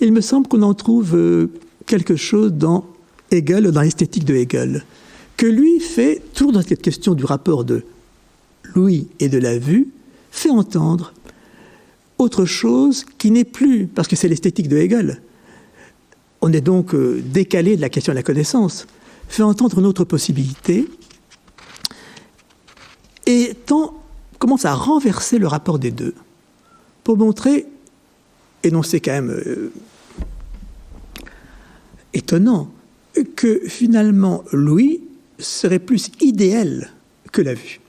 Il me semble qu'on en trouve quelque chose dans Hegel, dans l'esthétique de Hegel, que lui fait, toujours dans cette question du rapport de l'ouïe et de la vue, fait entendre autre chose qui n'est plus, parce que c'est l'esthétique de Hegel, on est donc décalé de la question de la connaissance, fait entendre une autre possibilité, et commence à renverser le rapport des deux. pour montrer, et non c'est quand même étonnant, que finalement l'ouïe serait plus idéal que la vue.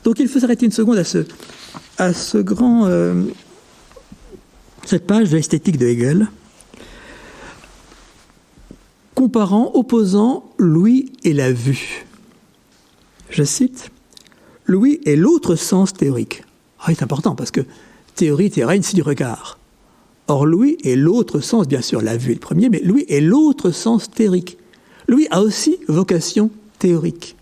Donc il faut s'arrêter une seconde à cette page de l'esthétique de Hegel, opposant l'ouïe et la vue. Je cite, « L'ouïe est l'autre sens théorique. » Ah, c'est important parce que théorie, théorème, c'est du regard. Or, l'ouïe est l'autre sens, bien sûr, la vue est le premier, mais l'ouïe est l'autre sens théorique. L'ouïe a aussi vocation théorique.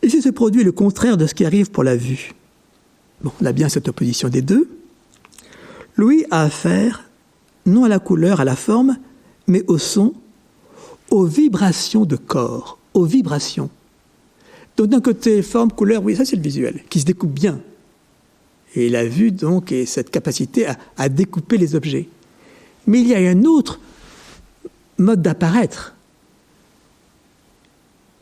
Ici se produit le contraire de ce qui arrive pour la vue. Bon, on a bien cette opposition des deux. L'ouïe a affaire non à la couleur, à la forme, mais au son, aux vibrations de corps, aux vibrations. Donc d'un côté, forme, couleur, oui, ça c'est le visuel, qui se découpe bien. Et la vue, donc, est cette capacité à découper les objets. Mais il y a un autre mode d'apparaître,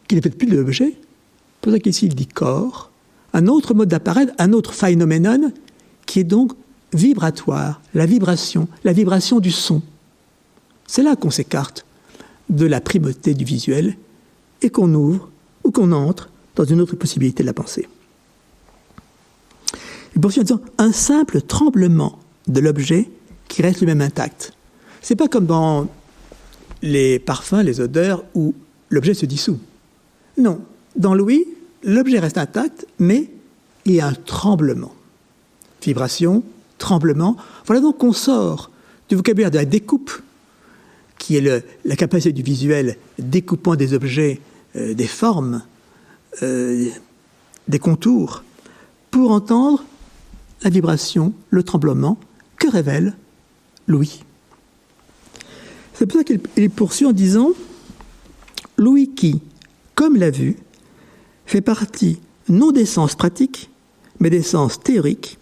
qui n'est peut-être plus de l'objet, c'est pour ça qu'ici il dit corps, un autre mode d'apparaître, un autre phénoménon, qui est donc vibratoire, la vibration du son. C'est là qu'on s'écarte de la primauté du visuel et qu'on ouvre ou qu'on entre dans une autre possibilité de la pensée. Il poursuit en disant un simple tremblement de l'objet qui reste lui-même intact. C'est pas comme dans les parfums, les odeurs où l'objet se dissout. Non, dans l'ouïe, l'objet reste intact, mais il y a un tremblement. Vibration, tremblement. Voilà donc qu'on sort du vocabulaire de la découpe, qui est la capacité du visuel découpant des objets, des formes, des contours, pour entendre la vibration, le tremblement que révèle l'ouïe. C'est pour ça qu'il poursuit en disant « L'ouïe qui, comme la vue, fait partie non des sens pratiques, mais des sens théoriques,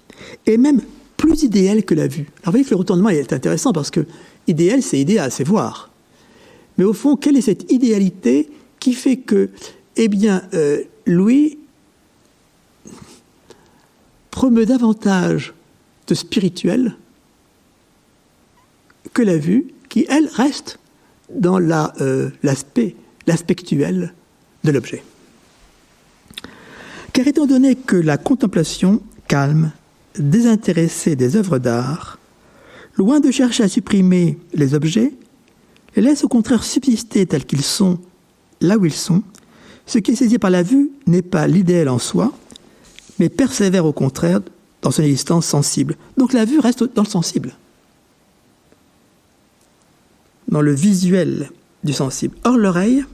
et même plus idéal que la vue. » Alors vous voyez que le retournement est intéressant parce que idéal, c'est idéal, c'est voir. Mais au fond, quelle est cette idéalité qui fait que, l'ouïe promeut davantage de spirituel que la vue, qui, elle, reste dans l'aspectuel de l'objet. Car étant donné que la contemplation calme, désintéressée des œuvres d'art, loin de chercher à supprimer les objets, les laisse au contraire subsister tels qu'ils sont, là où ils sont, ce qui est saisi par la vue n'est pas l'idéal en soi, mais persévère au contraire dans son existence sensible. Donc la vue reste dans le sensible, dans le visuel du sensible. Or l'oreille,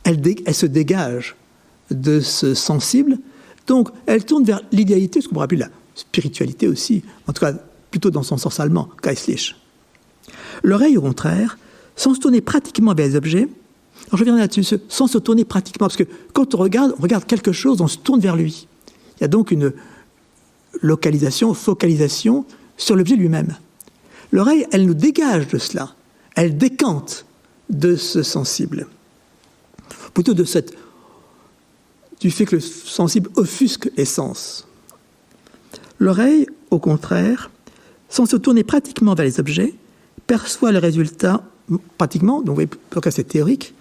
elle se dégage de ce sensible, donc elle tourne vers l'idéalité, ce qu'on pourrait appeler la spiritualité aussi, en tout cas plutôt dans son sens allemand, Geistlich. L'oreille, au contraire, sans se tourner pratiquement vers les objets, alors je reviendrai là-dessus, sans se tourner pratiquement, parce que quand on regarde quelque chose, on se tourne vers lui. Il y a donc une focalisation sur l'objet lui-même. L'oreille, elle nous dégage de cela, elle décante de ce sensible, plutôt du fait que le sensible offusque les sens. L'oreille, au contraire, sans se tourner pratiquement vers les objets, perçoit le résultat, pratiquement, donc vous voyez, pour que c'est théorique,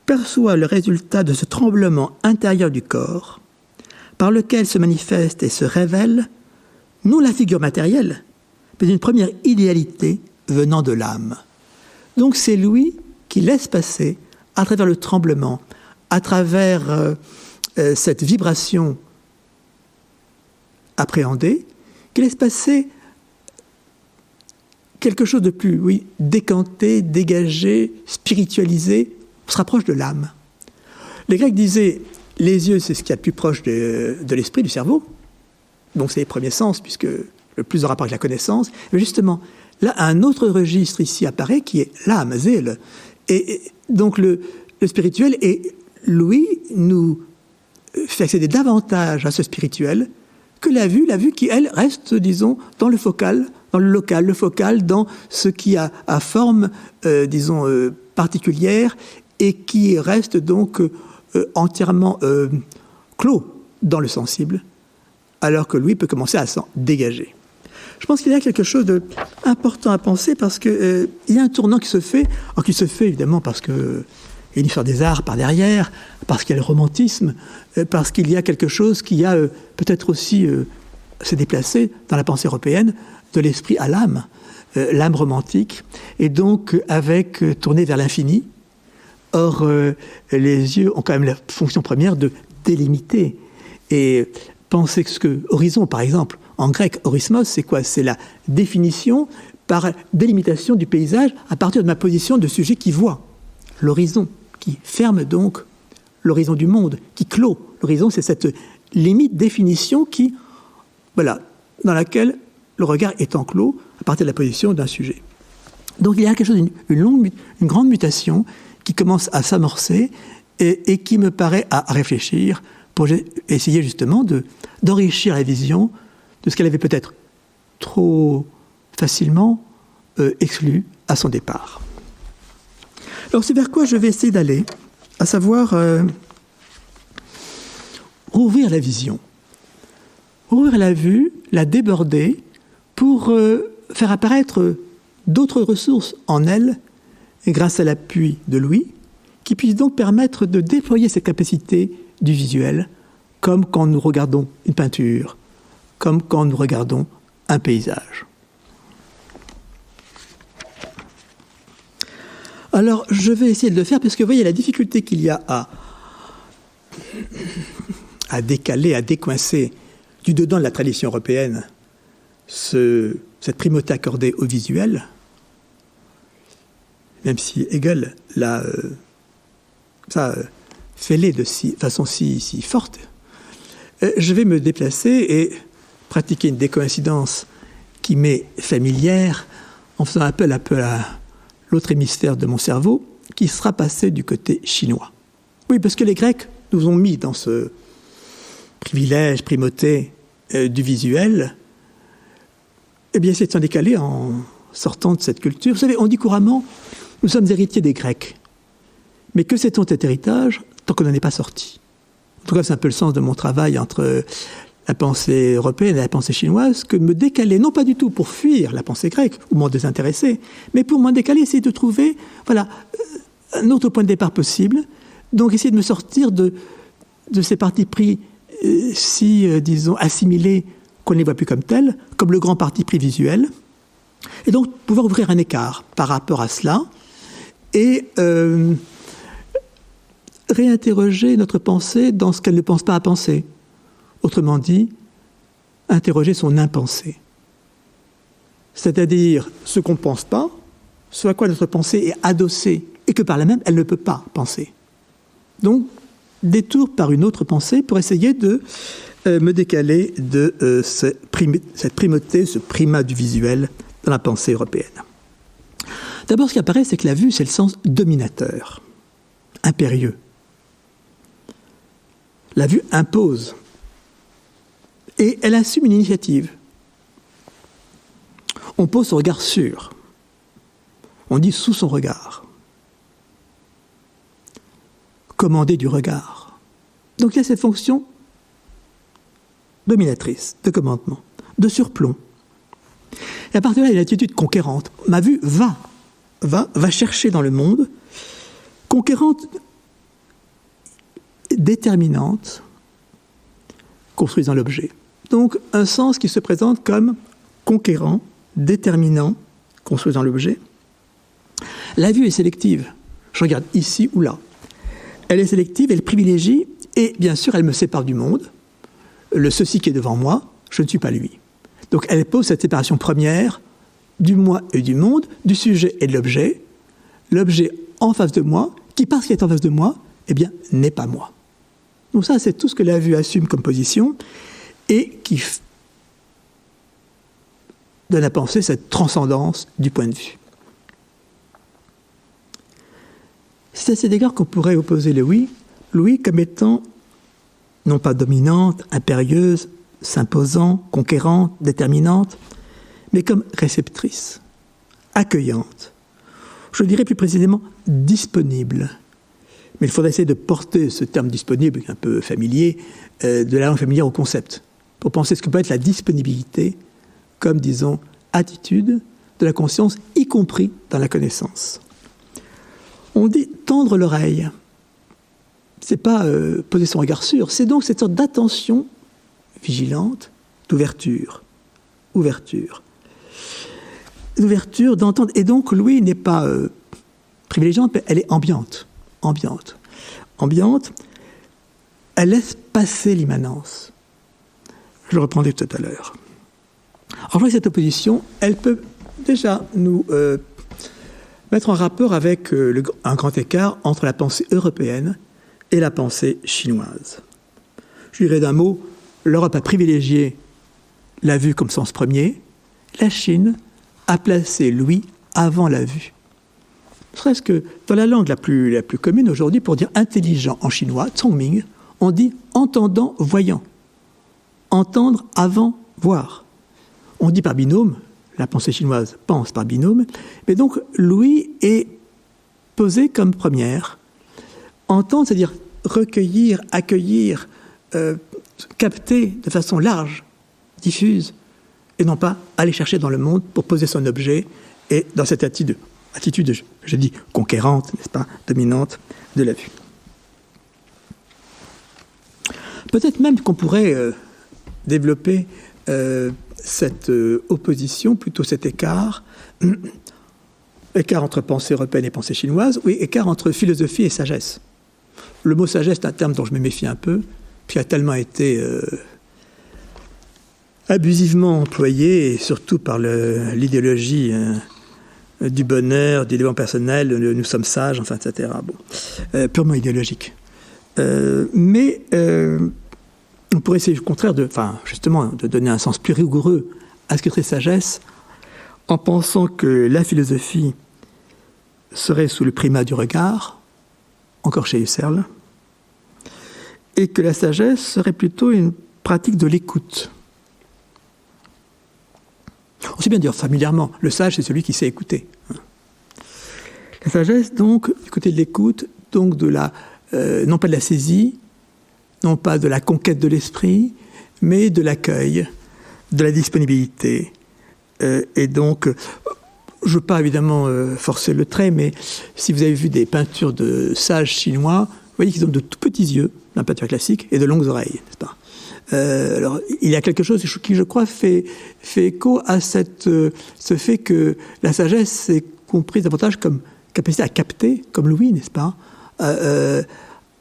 perçoit le résultat de ce tremblement intérieur du corps, par lequel se manifeste et se révèle, non la figure matérielle, mais une première idéalité venant de l'âme. Donc c'est l'ouïe qui laisse passer, à travers le tremblement, à travers cette vibration appréhendée, qui laisse passer quelque chose de plus, décanté, dégagé, spiritualisé, on se rapproche de l'âme. Les Grecs disaient, les yeux, c'est ce qu'il y a de plus proche de l'esprit, du cerveau. Donc c'est les premiers sens, puisque le plus en rapport avec la connaissance. Mais justement, là, un autre registre ici apparaît, qui est l'âme, zèle. Et donc le spirituel, et l'ouïe nous fait accéder davantage à ce spirituel que la vue qui, elle, reste, disons, dans le focal, dans le local, le focal dans ce qui a forme, particulière, et qui reste donc entièrement clos dans le sensible, alors que Louis peut commencer à s'en dégager. Je pense qu'il y a quelque chose d'important à penser parce qu'il y a un tournant qui se fait, évidemment parce qu'il y a une histoire des arts par derrière, parce qu'il y a le romantisme, parce qu'il y a quelque chose qui a peut-être aussi s'est déplacé dans la pensée européenne de l'esprit à l'âme romantique, et donc avec tourné vers l'infini. Or, les yeux ont quand même la fonction première de délimiter. Et pensez que ce que horizon, par exemple, en grec, orismos, c'est quoi? C'est la définition par délimitation du paysage à partir de ma position de sujet qui voit l'horizon, qui ferme donc l'horizon du monde, qui clôt. L'horizon, c'est cette limite définition qui, voilà, dans laquelle le regard est enclos à partir de la position d'un sujet. Donc il y a quelque chose, une grande mutation qui commence à s'amorcer et qui me paraît à réfléchir pour essayer justement d'enrichir la vision de ce qu'elle avait peut-être trop facilement exclu à son départ. Alors c'est vers quoi je vais essayer d'aller, à savoir rouvrir la vision, rouvrir la vue, la déborder pour faire apparaître d'autres ressources en elle, grâce à l'appui de Louis, qui puissent donc permettre de déployer ces capacités du visuel, comme quand nous regardons une peinture, comme quand nous regardons un paysage. Alors, je vais essayer de le faire, parce que vous voyez la difficulté qu'il y a à décaler, à décoincer du dedans de la tradition européenne cette primauté accordée au visuel, même si Hegel l'a fêlé de façon si forte. Je vais me déplacer et pratiquer une décoïncidence qui m'est familière en faisant appel à l'autre hémisphère de mon cerveau qui sera passé du côté chinois. Oui, parce que les Grecs nous ont mis dans ce privilège, primauté du visuel, eh bien, c'est de s'en décaler en sortant de cette culture. Vous savez, on dit couramment, nous sommes héritiers des Grecs. Mais que sait-on de cet héritage tant qu'on n'en est pas sorti? En tout cas, c'est un peu le sens de mon travail entre la pensée européenne et la pensée chinoise, que me décaler, non pas du tout pour fuir la pensée grecque ou m'en désintéresser, mais pour m'en décaler, essayer de trouver un autre point de départ possible. Donc, essayer de me sortir de ces partis pris disons, assimilés, qu'on ne les voit plus comme tels, comme le grand parti pris visuel, et donc pouvoir ouvrir un écart par rapport à cela, et réinterroger notre pensée dans ce qu'elle ne pense pas à penser. Autrement dit, interroger son impensé. C'est-à-dire ce qu'on ne pense pas, ce à quoi notre pensée est adossée, et que par là même, elle ne peut pas penser. Donc, détour par une autre pensée pour essayer de me décaler de cette primauté, ce primat du visuel dans la pensée européenne. D'abord, ce qui apparaît, c'est que la vue, c'est le sens dominateur, impérieux. La vue impose. Et elle assume une initiative. On pose son regard sur. On dit sous son regard. Commander du regard. Donc il y a cette fonction dominatrice, de commandement, de surplomb. Et à partir de là, il y a une attitude conquérante. Ma vue va chercher dans le monde, conquérante, déterminante, construisant l'objet. Donc un sens qui se présente comme conquérant, déterminant, construisant l'objet. La vue est sélective. Je regarde ici ou là. Elle est sélective, elle privilégie, et bien sûr, elle me sépare du monde. Le ceci qui est devant moi, je ne suis pas lui. Donc elle pose cette séparation première du moi et du monde, du sujet et de l'objet. L'objet en face de moi, qui parce qu'il est en face de moi, eh bien, n'est pas moi. Donc ça, c'est tout ce que la vue assume comme position, et qui donne à penser cette transcendance du point de vue. C'est à cet égard qu'on pourrait opposer Louis comme étant non pas dominante, impérieuse, s'imposant, conquérante, déterminante, mais comme réceptrice, accueillante. Je dirais plus précisément disponible. Mais il faudrait essayer de porter ce terme disponible, un peu familier, de la langue familière au concept, pour penser ce que peut être la disponibilité comme, disons, attitude de la conscience, y compris dans la connaissance. On dit tendre l'oreille. C'est pas poser son regard sur, c'est donc cette sorte d'attention vigilante, d'ouverture. D'ouverture, d'entendre. Et donc, l'ouïe n'est pas privilégiante, mais elle est ambiante. Elle laisse passer l'immanence. Je le reprendrai tout à l'heure. Alors, je vois que cette opposition, elle peut déjà nous mettre en rapport avec un grand écart entre la pensée européenne et la pensée chinoise. Je dirais d'un mot, l'Europe a privilégié la vue comme sens premier, la Chine a placé l'ouïe avant la vue. Serait-ce que dans la langue la plus commune aujourd'hui, pour dire intelligent en chinois, zhongming, on dit entendant, voyant. Entendre avant voir. On dit par binôme, la pensée chinoise pense par binôme, mais donc l'ouïe est posée comme première. Entendre, c'est-à-dire recueillir, accueillir, capter de façon large, diffuse, et non pas aller chercher dans le monde pour poser son objet et dans cette attitude, je dis, conquérante, n'est-ce pas, dominante de la vue. Peut-être même qu'on pourrait développer cette opposition, plutôt cet écart entre pensée européenne et pensée chinoise, oui, écart entre philosophie et sagesse. Le mot sagesse est un terme dont je me méfie un peu, qui a tellement été abusivement employé, et surtout par l'idéologie du bonheur, du développement personnel, nous sommes sages, enfin, etc. Bon, purement idéologique. Mais on pourrait essayer au contraire de donner un sens plus rigoureux à ce que serait sagesse, en pensant que la philosophie serait sous le primat du regard, encore chez Husserl, et que la sagesse serait plutôt une pratique de l'écoute. On sait bien dire familièrement, le sage, c'est celui qui sait écouter. La sagesse, donc, du côté de l'écoute, donc de la, non pas de la saisie, non pas de la conquête de l'esprit, mais de l'accueil, de la disponibilité. Et donc, je ne veux pas évidemment forcer le trait, mais si vous avez vu des peintures de sages chinois, vous voyez qu'ils ont de tout petits yeux, la peinture classique, et de longues oreilles, n'est-ce pas ? Alors, il y a quelque chose qui, je crois, fait écho à ce fait que la sagesse est comprise davantage comme capacité à capter, comme l'ouïe, n'est-ce pas,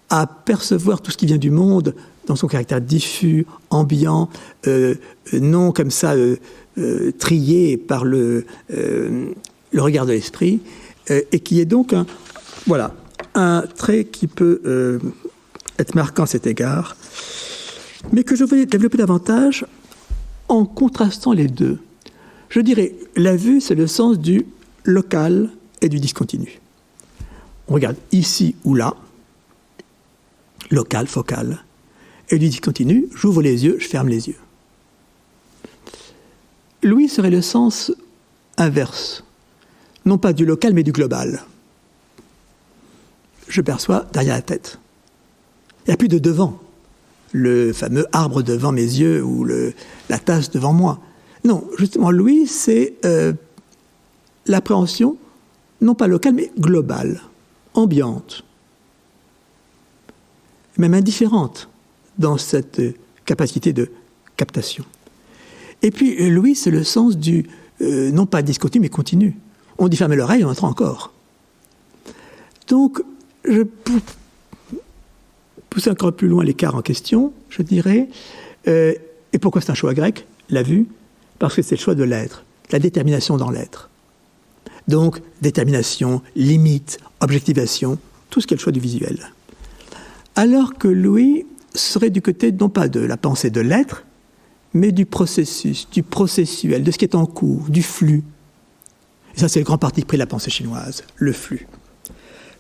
à percevoir tout ce qui vient du monde dans son caractère diffus, ambiant, non comme ça trié par le regard de l'esprit, et qui est donc un trait qui peut être marquant à cet égard, mais que je vais développer davantage en contrastant les deux. Je dirais, la vue, c'est le sens du local et du discontinu. On regarde ici ou là, local, focal, et du discontinu, j'ouvre les yeux, je ferme les yeux. L'ouïe serait le sens inverse, non pas du local, mais du global. Je perçois derrière la tête. Il n'y a plus de devant. Le fameux arbre devant mes yeux ou la tasse devant moi. Non, justement, l'ouïe, c'est l'appréhension, non pas locale, mais globale, ambiante, même indifférente dans cette capacité de captation. Et puis, l'ouïe, c'est le sens du, non pas discontinu, mais continu. On dit fermer l'oreille, on entend encore. Donc, je pousse encore plus loin l'écart en question, je dirais. Et pourquoi c'est un choix grec, la vue ? Parce que c'est le choix de l'être, la détermination dans l'être. Donc, détermination, limite, objectivation, tout ce qui est le choix du visuel. Alors que l'ouïe serait du côté, non pas de la pensée de l'être, mais du processus, du processuel, de ce qui est en cours, du flux. Et ça, c'est le grand parti pris de la pensée chinoise, le flux.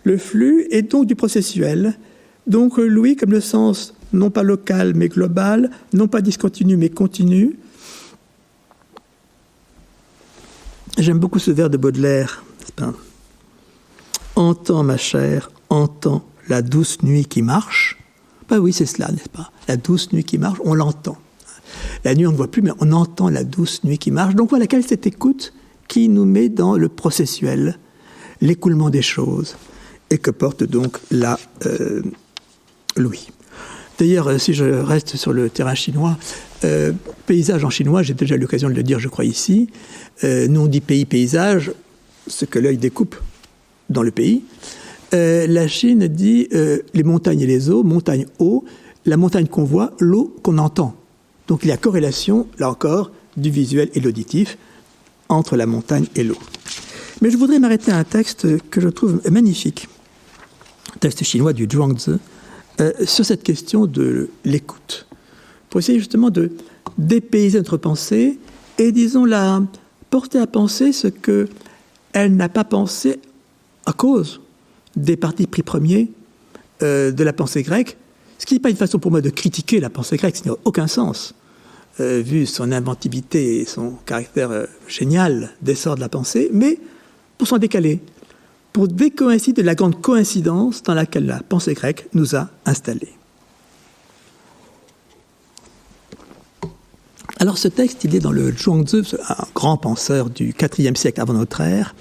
Le flux est donc du processuel. Donc l'ouïe comme le sens non pas local mais global, non pas discontinu mais continu. J'aime beaucoup ce vers de Baudelaire. Entends ma chère, entends la douce nuit qui marche. Ben oui, c'est cela, n'est-ce pas ? La douce nuit qui marche, on l'entend. La nuit, on ne voit plus, mais on entend la douce nuit qui marche. Donc voilà, quelle est cette écoute qui nous met dans le processuel, l'écoulement des choses, et que porte donc là Louis. D'ailleurs, si je reste sur le terrain chinois, paysage en chinois, j'ai déjà eu l'occasion de le dire, je crois, ici. Nous, on dit pays, paysage, ce que l'œil découpe dans le pays. La Chine dit les montagnes et les eaux, montagne, eau, la montagne qu'on voit, l'eau qu'on entend. Donc il y a corrélation, là encore, du visuel et l'auditif entre la montagne et l'eau. Mais je voudrais m'arrêter à un texte que je trouve magnifique, un texte chinois du Zhuangzi, sur cette question de l'écoute, pour essayer justement de dépayser notre pensée et, disons, la porter à penser ce qu'elle n'a pas pensé à cause des partis pris premiers de la pensée grecque, ce qui n'est pas une façon pour moi de critiquer la pensée grecque, ça n'a aucun sens, vu son inventivité et son caractère génial d'essor de la pensée, mais pour s'en décaler, pour décoïncider de la grande coïncidence dans laquelle la pensée grecque nous a installés. Alors ce texte, il est dans le Zhuangzi, un grand penseur du IVe siècle avant notre ère,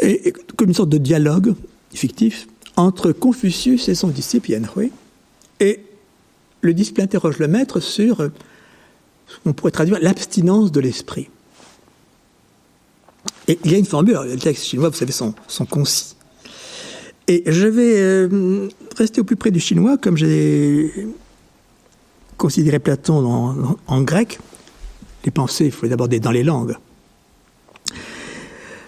et comme une sorte de dialogue fictif entre Confucius et son disciple Yan Hui. Et le disciple interroge le maître sur ce qu'on pourrait traduire l'abstinence de l'esprit. Et il y a une formule, les textes chinois, vous savez, sont concis. Et je vais rester au plus près du chinois, comme j'ai considéré Platon en grec. Les pensées, il faut les aborder dans les langues.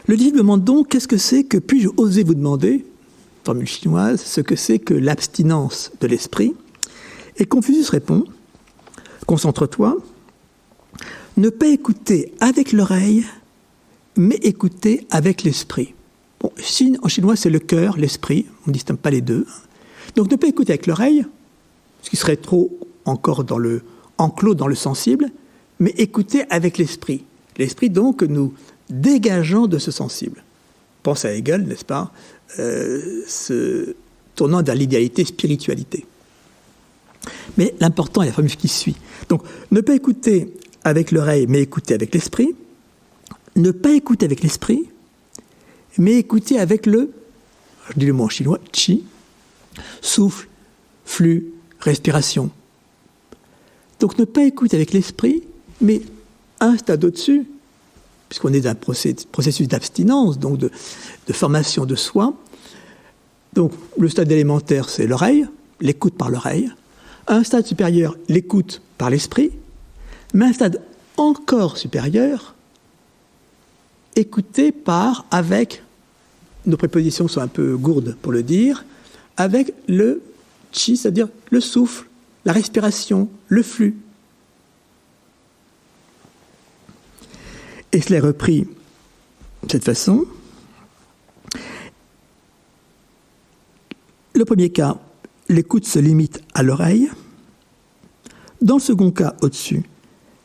Le disciple demande donc, qu'est-ce que c'est que, puis-je oser vous demander, formule chinoise, ce que c'est que l'abstinence de l'esprit? Et Confucius répond, concentre-toi, ne pas écouter avec l'oreille, mais écouter avec l'esprit. Bon, en chinois, c'est le cœur, l'esprit, on ne distingue pas les deux. Donc ne pas écouter avec l'oreille, ce qui serait trop encore enclos dans le sensible, mais écouter avec l'esprit. L'esprit, donc, nous dégageant de ce sensible. Pense à Hegel, n'est-ce pas, se tournant vers l'idéalité, spiritualité. Mais l'important est la formule qui suit. Donc, ne pas écouter avec l'oreille, mais écouter avec l'esprit. Ne pas écouter avec l'esprit, mais écouter avec je dis le mot en chinois, qi, souffle, flux, respiration. Donc ne pas écouter avec l'esprit, mais un stade au-dessus, puisqu'on est dans un processus d'abstinence, donc de formation de soi. Donc le stade élémentaire, c'est l'oreille, l'écoute par l'oreille. Un stade supérieur, l'écoute par l'esprit. Mais un stade encore supérieur, écouter avec, nos prépositions sont un peu gourdes pour le dire, avec le qi, c'est-à-dire le souffle, la respiration, le flux. Et cela est repris de cette façon. Le premier cas, l'écoute se limite à l'oreille. Dans le second cas, au-dessus,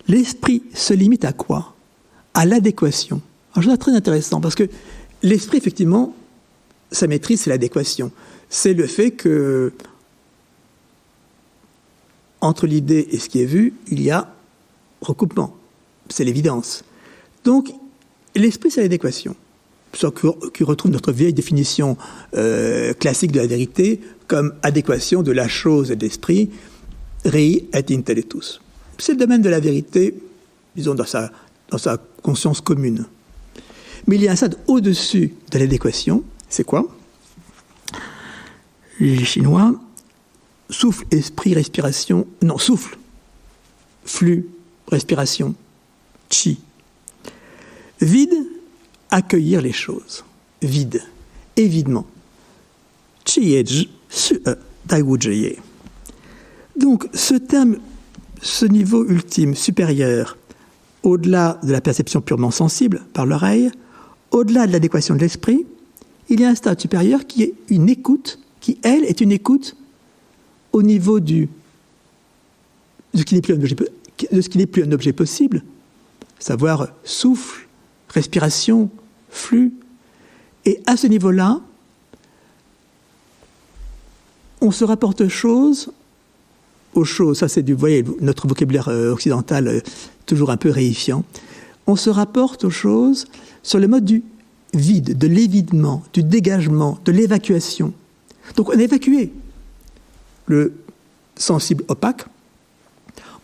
l'esprit se limite à quoi? À l'adéquation. Alors, je trouve ça très intéressant, parce que l'esprit, effectivement, sa maîtrise, c'est l'adéquation. C'est le fait que, entre l'idée et ce qui est vu, il y a recoupement. C'est l'évidence. Donc, l'esprit, c'est l'adéquation. Ce qui retrouve notre vieille définition classique de la vérité comme adéquation de la chose et de l'esprit, rei et intellectus. C'est le domaine de la vérité, disons, dans sa conscience commune. Mais il y a un stade au-dessus de l'adéquation. C'est quoi? Les Chinois, souffle, esprit, respiration. Non, souffle, flux, respiration, qi. Vide, accueillir les choses. Vide, évidement. Qi ye su dai wu zhi ye. Donc, ce niveau ultime, supérieur, au-delà de la perception purement sensible par l'oreille, au-delà de l'adéquation de l'esprit, il y a un stade supérieur qui est une écoute, qui, elle, est une écoute au niveau de ce qui n'est plus un objet possible, savoir souffle, respiration, flux. Et à ce niveau-là, on se rapporte aux choses aux choses, ça c'est vous voyez, notre vocabulaire occidental toujours un peu réifiant, on se rapporte aux choses sur le mode du vide, de l'évidement, du dégagement, de l'évacuation. Donc on a évacué le sensible opaque,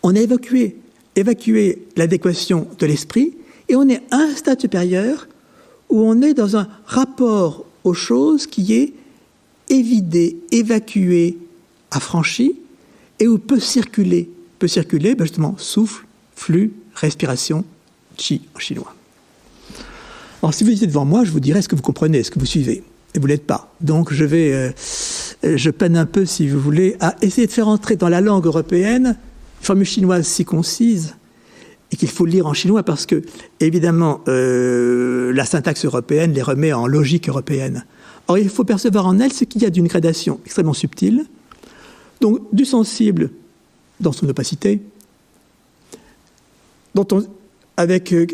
on a évacué l'adéquation de l'esprit, et on est à un stade supérieur où on est dans un rapport aux choses qui est évidé, évacué, affranchi, et où peut circuler justement souffle, flux, respiration, chi en chinois. Alors si vous étiez devant moi, je vous dirais est-ce que vous comprenez, est-ce que vous suivez? Et vous ne l'êtes pas. Donc je peine un peu, si vous voulez, à essayer de faire entrer dans la langue européenne une formule chinoise si concise et qu'il faut lire en chinois parce que, évidemment, la syntaxe européenne les remet en logique européenne. Or, il faut percevoir en elle ce qu'il y a d'une gradation extrêmement subtile, donc du sensible dans son opacité,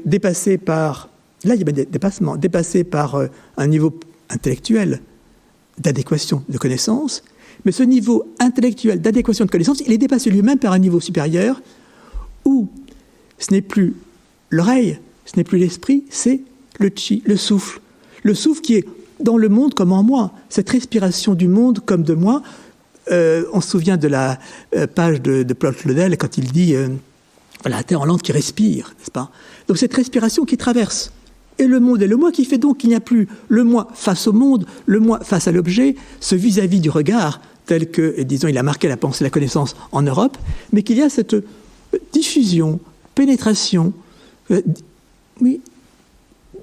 dépassé par, là il y a des dépassements, dépassé par un niveau intellectuel d'adéquation de connaissance, mais ce niveau intellectuel d'adéquation de connaissance, il est dépassé lui-même par un niveau supérieur où ce n'est plus l'oreille, ce n'est plus l'esprit, c'est le chi, le souffle qui est dans le monde comme en moi, cette respiration du monde comme de moi. On se souvient de la page de Paul Claudel quand il dit la terre en lente qui respire, n'est-ce pas? Donc cette respiration qui traverse et le monde et le moi, qui fait donc qu'il n'y a plus le moi face au monde, le moi face à l'objet, ce vis-à-vis du regard, tel que, disons, il a marqué la pensée et la connaissance en Europe, mais qu'il y a cette diffusion, pénétration,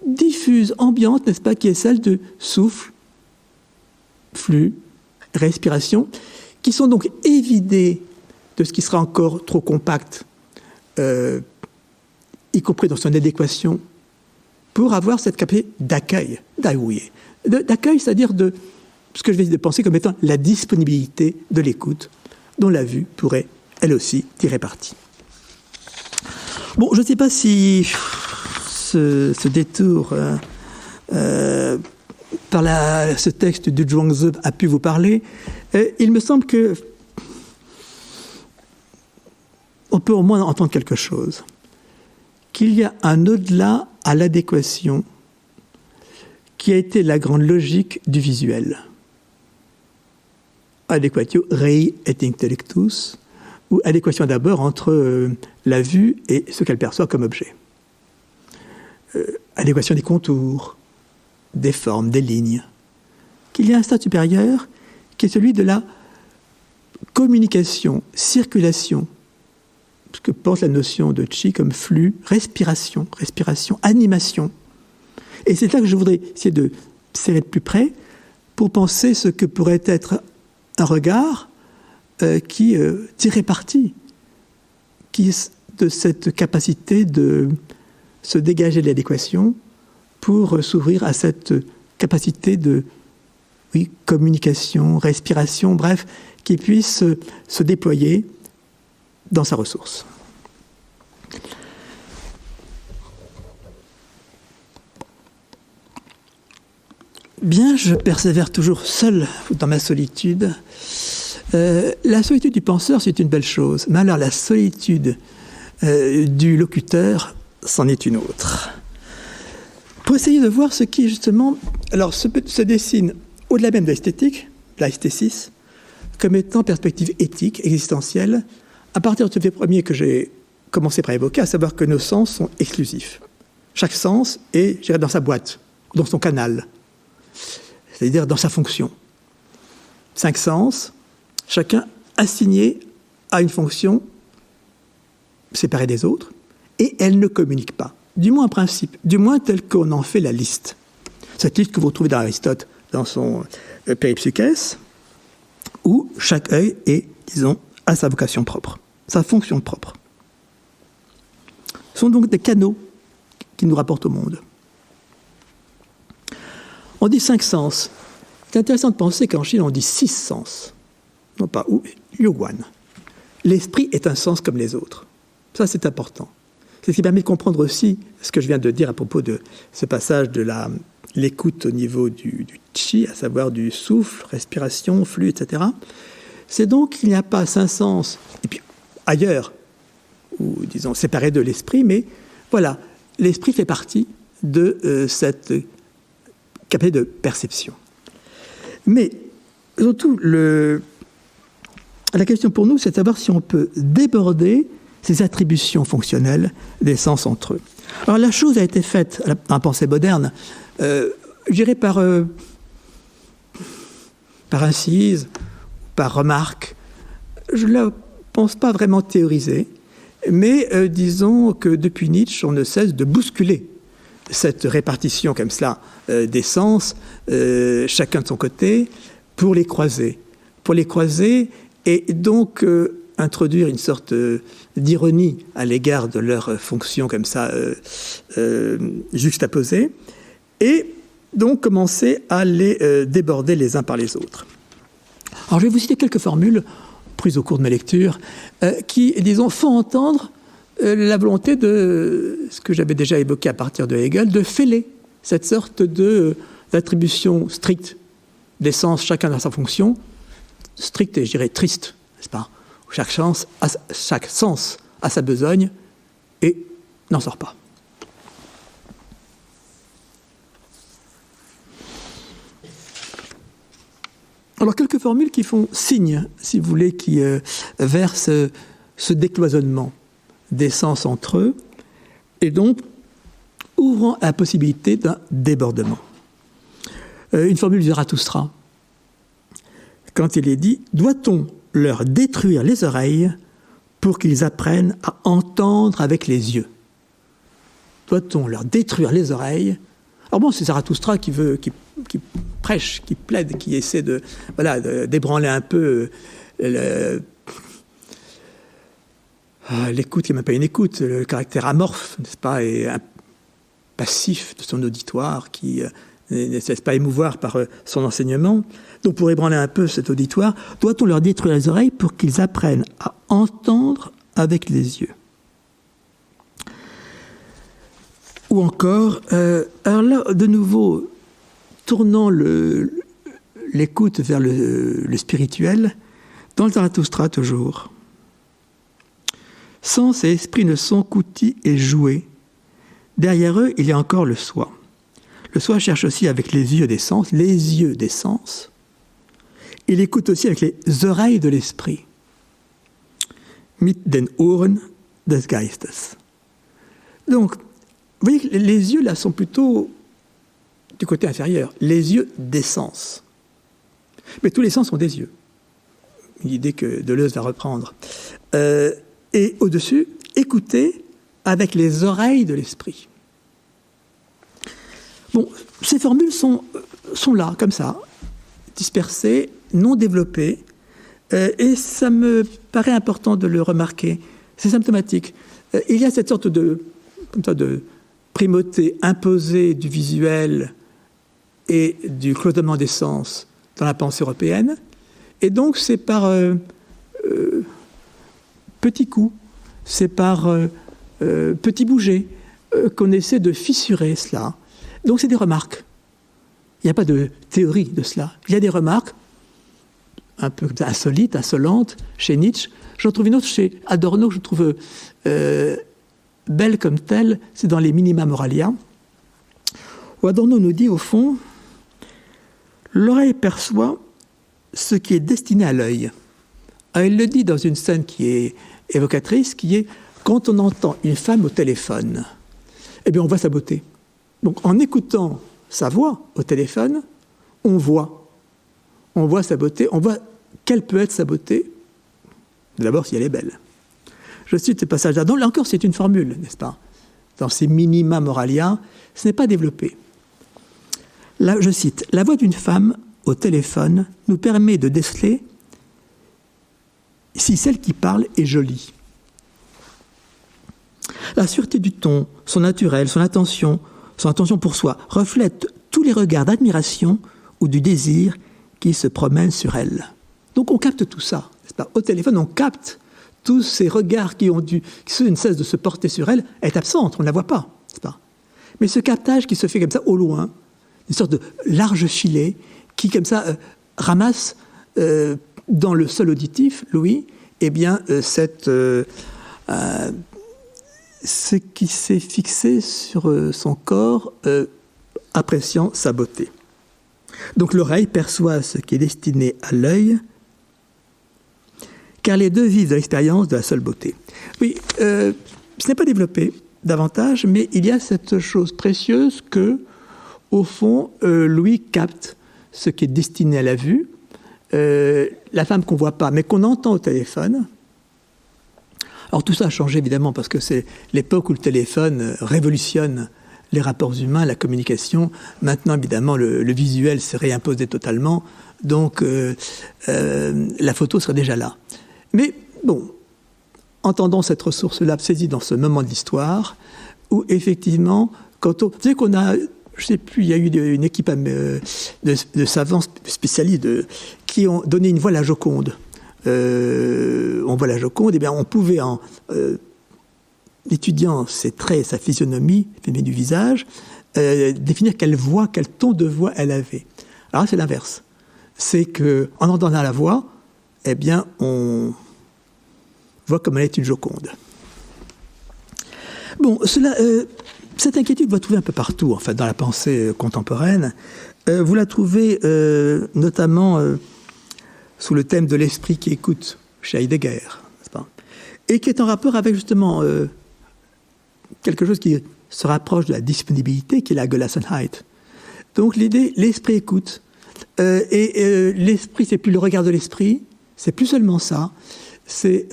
diffuse, ambiante, n'est-ce pas, qui est celle de souffle, flux, respiration, qui sont donc évidées de ce qui sera encore trop compact, y compris dans son adéquation, pour avoir cette capacité d'accueil, d'accueil, c'est-à-dire de ce que je vais penser comme étant la disponibilité de l'écoute, dont la vue pourrait, elle aussi, tirer parti. Bon, je ne sais pas si ce détour par ce texte du Zhuangzi a pu vous parler. Il me semble que on peut au moins entendre quelque chose, qu'il y a un au-delà à l'adéquation qui a été la grande logique du visuel. Adequatio rei et intellectus, ou adéquation d'abord entre la vue et ce qu'elle perçoit comme objet. Adéquation des contours, des formes, des lignes. Qu'il y a un stade supérieur qui est celui de la communication, circulation, ce que porte la notion de chi comme flux, respiration, animation. Et c'est là que je voudrais essayer de serrer de plus près pour penser ce que pourrait être un regard qui tirait parti de cette capacité de se dégager de l'adéquation pour s'ouvrir à cette capacité de communication, respiration, bref, qui puisse se déployer dans sa ressource. Bien, je persévère toujours seul dans ma solitude. La solitude du penseur, c'est une belle chose, mais alors la solitude du locuteur, c'en est une autre. Pour essayer de voir ce qui, justement, alors se dessine au-delà même de l'esthétique, l'esthésis, comme étant perspective éthique, existentielle, à partir de ce fait premier que j'ai commencé par évoquer, à savoir que nos sens sont exclusifs. Chaque sens est, je dirais, dans sa boîte, dans son canal, c'est-à-dire dans sa fonction. 5 sens, chacun assigné à une fonction séparée des autres, et elle ne communique pas. Du moins en principe, du moins tel qu'on en fait la liste. Cette liste que vous retrouvez dans Aristote, dans son Péripsukès, où chaque œil est, disons, à sa vocation propre, sa fonction propre. Ce sont donc des canaux qui nous rapportent au monde. On dit 5 sens. C'est intéressant de penser qu'en Chine, on dit 6 sens. Non pas ou yuan. L'esprit est un sens comme les autres. Ça, c'est important. C'est ce qui permet de comprendre aussi ce que je viens de dire à propos de ce passage de l'écoute au niveau du chi, à savoir du souffle, respiration, flux, etc. c'est donc qu'il n'y a pas cinq sens, et puis ailleurs, ou disons séparés de l'esprit, mais voilà, l'esprit fait partie de cette capacité de perception. Mais surtout, la question pour nous, c'est de savoir si on peut déborder ces attributions fonctionnelles des sens entre eux. Alors la chose a été faite dans la pensée moderne, je dirais par incise, par remarque. Je ne la pense pas vraiment théorisée, mais disons que depuis Nietzsche, on ne cesse de bousculer cette répartition comme cela des sens, chacun de son côté, pour les croiser. Et donc introduire une sorte d'ironie à l'égard de leurs fonctions comme ça juxtaposées, et donc commencer à les déborder les uns par les autres. Alors je vais vous citer quelques formules prises au cours de ma lecture qui, disons, font entendre la volonté de, ce que j'avais déjà évoqué à partir de Hegel, de fêler cette sorte d'attribution stricte des sens, chacun dans sa fonction, stricte et je dirais triste, n'est-ce pas ? Chaque sens a sa besogne et n'en sort pas. Alors, quelques formules qui font signe, si vous voulez, qui versent ce décloisonnement des sens entre eux, et donc ouvrant la possibilité d'un débordement. Une formule de Zarathustra, quand il est dit « Doit-on leur détruire les oreilles pour qu'ils apprennent à entendre avec les yeux ?» Doit-on leur détruire les oreilles ? Alors bon, c'est Zarathustra qui prêche, qui plaide, qui essaie d'ébranler un peu l'écoute, qui n'est même pas une écoute, le caractère amorphe, n'est-ce pas, et passif de son auditoire, qui ne cesse pas émouvoir par son enseignement. Donc pour ébranler un peu cet auditoire, doit-on leur détruire les oreilles pour qu'ils apprennent à entendre avec les yeux ? Ou encore, alors là, de nouveau, tournant l'écoute vers le spirituel, dans le Zarathustra toujours. Sens et esprit ne sont qu'outils et jouets. Derrière eux, il y a encore le soi. Le soi cherche aussi avec les yeux des sens, Il écoute aussi avec les oreilles de l'esprit. Mit den Ohren des Geistes. Donc, vous voyez que les yeux, là, sont plutôt du côté inférieur. Les yeux des sens. Mais tous les sens sont des yeux. Une idée que Deleuze va reprendre. Et au-dessus, écouter avec les oreilles de l'esprit. Bon, ces formules sont là, comme ça, dispersées, non développées, et ça me paraît important de le remarquer. C'est symptomatique. Il y a cette sorte de primauté imposée du visuel et du cloisonnement des sens dans la pensée européenne, et donc c'est par petits coups, c'est par petits bougers qu'on essaie de fissurer cela. Donc c'est des remarques. Il n'y a pas de théorie de cela. Il y a des remarques un peu insolites, insolentes, chez Nietzsche. J'en trouve une autre chez Adorno, que je trouve belle comme telle, c'est dans les Minima Moralia, où Adorno nous dit, au fond, l'oreille perçoit ce qui est destiné à l'œil. Il le dit dans une scène qui est évocatrice, qui est quand on entend une femme au téléphone, eh bien on voit sa beauté. Donc en écoutant sa voix au téléphone, on voit sa beauté, on voit quelle peut être sa beauté, d'abord si elle est belle. Je cite ce passage-là. Donc là encore, c'est une formule, n'est-ce pas ? Dans ces Minima Moralia, ce n'est pas développé. Là, je cite, « La voix d'une femme au téléphone nous permet de déceler si celle qui parle est jolie. La sûreté du ton, son naturel, son attention pour soi, reflètent tous les regards d'admiration ou du désir qui se promènent sur elle. » Donc on capte tout ça, n'est-ce pas ? Au téléphone, on capte tous ces regards qui ne cessent de se porter sur elle, est absente, on ne la voit pas, n'est-ce pas ? Mais ce captage qui se fait comme ça au loin, une sorte de large filet qui comme ça ramasse dans le sol auditif, Louis, eh bien, ce qui s'est fixé sur son corps, appréciant sa beauté. Donc l'oreille perçoit ce qui est destiné à l'œil, car les deux vivent de l'expérience de la seule beauté. Oui, ce n'est pas développé davantage, mais il y a cette chose précieuse que, au fond, Louis capte ce qui est destiné à la vue, la femme qu'on ne voit pas, mais qu'on entend au téléphone. Alors tout ça a changé évidemment parce que c'est l'époque où le téléphone révolutionne les rapports humains, la communication. Maintenant évidemment le visuel s'est réimposé totalement, donc la photo serait déjà là. Mais bon, entendons cette ressource-là saisie dans ce moment de l'histoire où effectivement, quand on... Vous savez qu'on a... Je ne sais plus, il y a eu une équipe de savants spécialistes qui ont donné une voix à la Joconde. On voit la Joconde, et bien on pouvait, en étudiant ses traits, sa physionomie, du visage, définir quelle voix, quel ton de voix elle avait. Alors c'est l'inverse. C'est qu'en entendant la voix, eh bien on voit comme elle est une Joconde. Bon, cette inquiétude, vous la trouvez un peu partout, en fait, dans la pensée contemporaine. Vous la trouvez notamment sous le thème de l'esprit qui écoute, chez Heidegger, n'est-ce pas ? Et qui est en rapport avec, justement, quelque chose qui se rapproche de la disponibilité, qui est la Gelassenheit. Donc l'idée, l'esprit écoute. L'esprit, c'est plus le regard de l'esprit, c'est plus seulement ça, c'est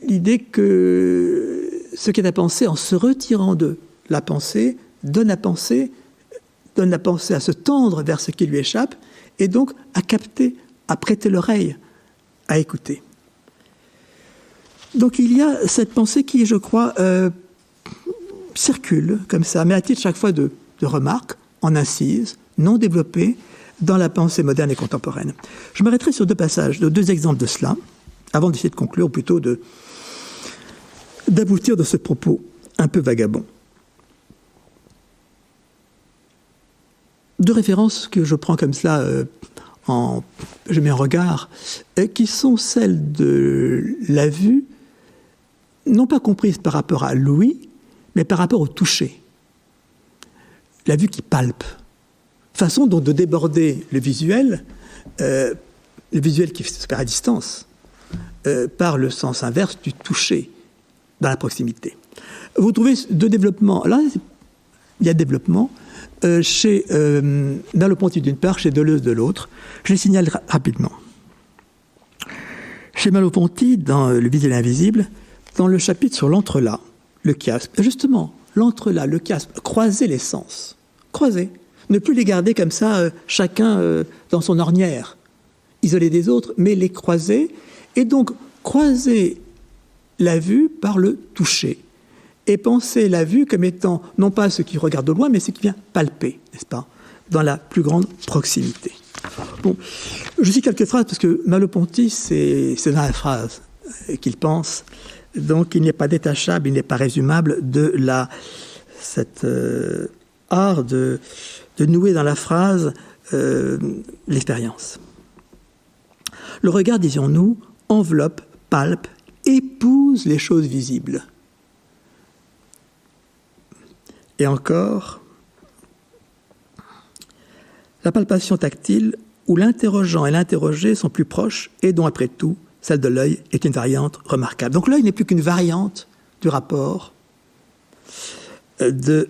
l'idée que ce qui est à penser, en se retirant de la pensée, donne la pensée à se tendre vers ce qui lui échappe, et donc à capter, à prêter l'oreille, à écouter. Donc il y a cette pensée qui, je crois, circule comme ça, mais à titre chaque fois de remarque, en incise, non développée, dans la pensée moderne et contemporaine. Je m'arrêterai sur deux passages, deux exemples de cela, avant d'essayer de conclure, ou plutôt d'aboutir de ce propos un peu vagabond. Deux références que je prends comme cela, je mets en regard, qui sont celles de la vue, non pas comprise par rapport à l'ouïe, mais par rapport au toucher. La vue qui palpe. Façon donc de déborder le visuel qui se fait à distance, par le sens inverse du toucher, dans la proximité. Vous trouvez deux développements. Là, il y a développement chez Merleau-Ponty d'une part, chez Deleuze de l'autre. Je les signale rapidement. Chez Merleau-Ponty, dans Le visuel invisible, dans le chapitre sur l'entrelac, le chiasme, justement, l'entrelac, le chiasme, croiser les sens. Croiser. Ne plus les garder comme ça, chacun dans son ornière, isolé des autres, mais les croiser. Et donc, croiser la vue par le toucher. Et penser la vue comme étant, non pas ce qui regarde au loin, mais ce qui vient palper, n'est-ce pas, dans la plus grande proximité. Bon, je cite quelques phrases, parce que Merleau-Ponty, c'est dans la phrase qu'il pense. Donc, il n'est pas détachable, il n'est pas résumable de cet art de nouer dans la phrase l'expérience. Le regard, disions-nous, enveloppe, palpe, épouse les choses visibles. Et encore, la palpation tactile, où l'interrogeant et l'interrogé sont plus proches, et dont, après tout, celle de l'œil est une variante remarquable. Donc l'œil n'est plus qu'une variante du rapport de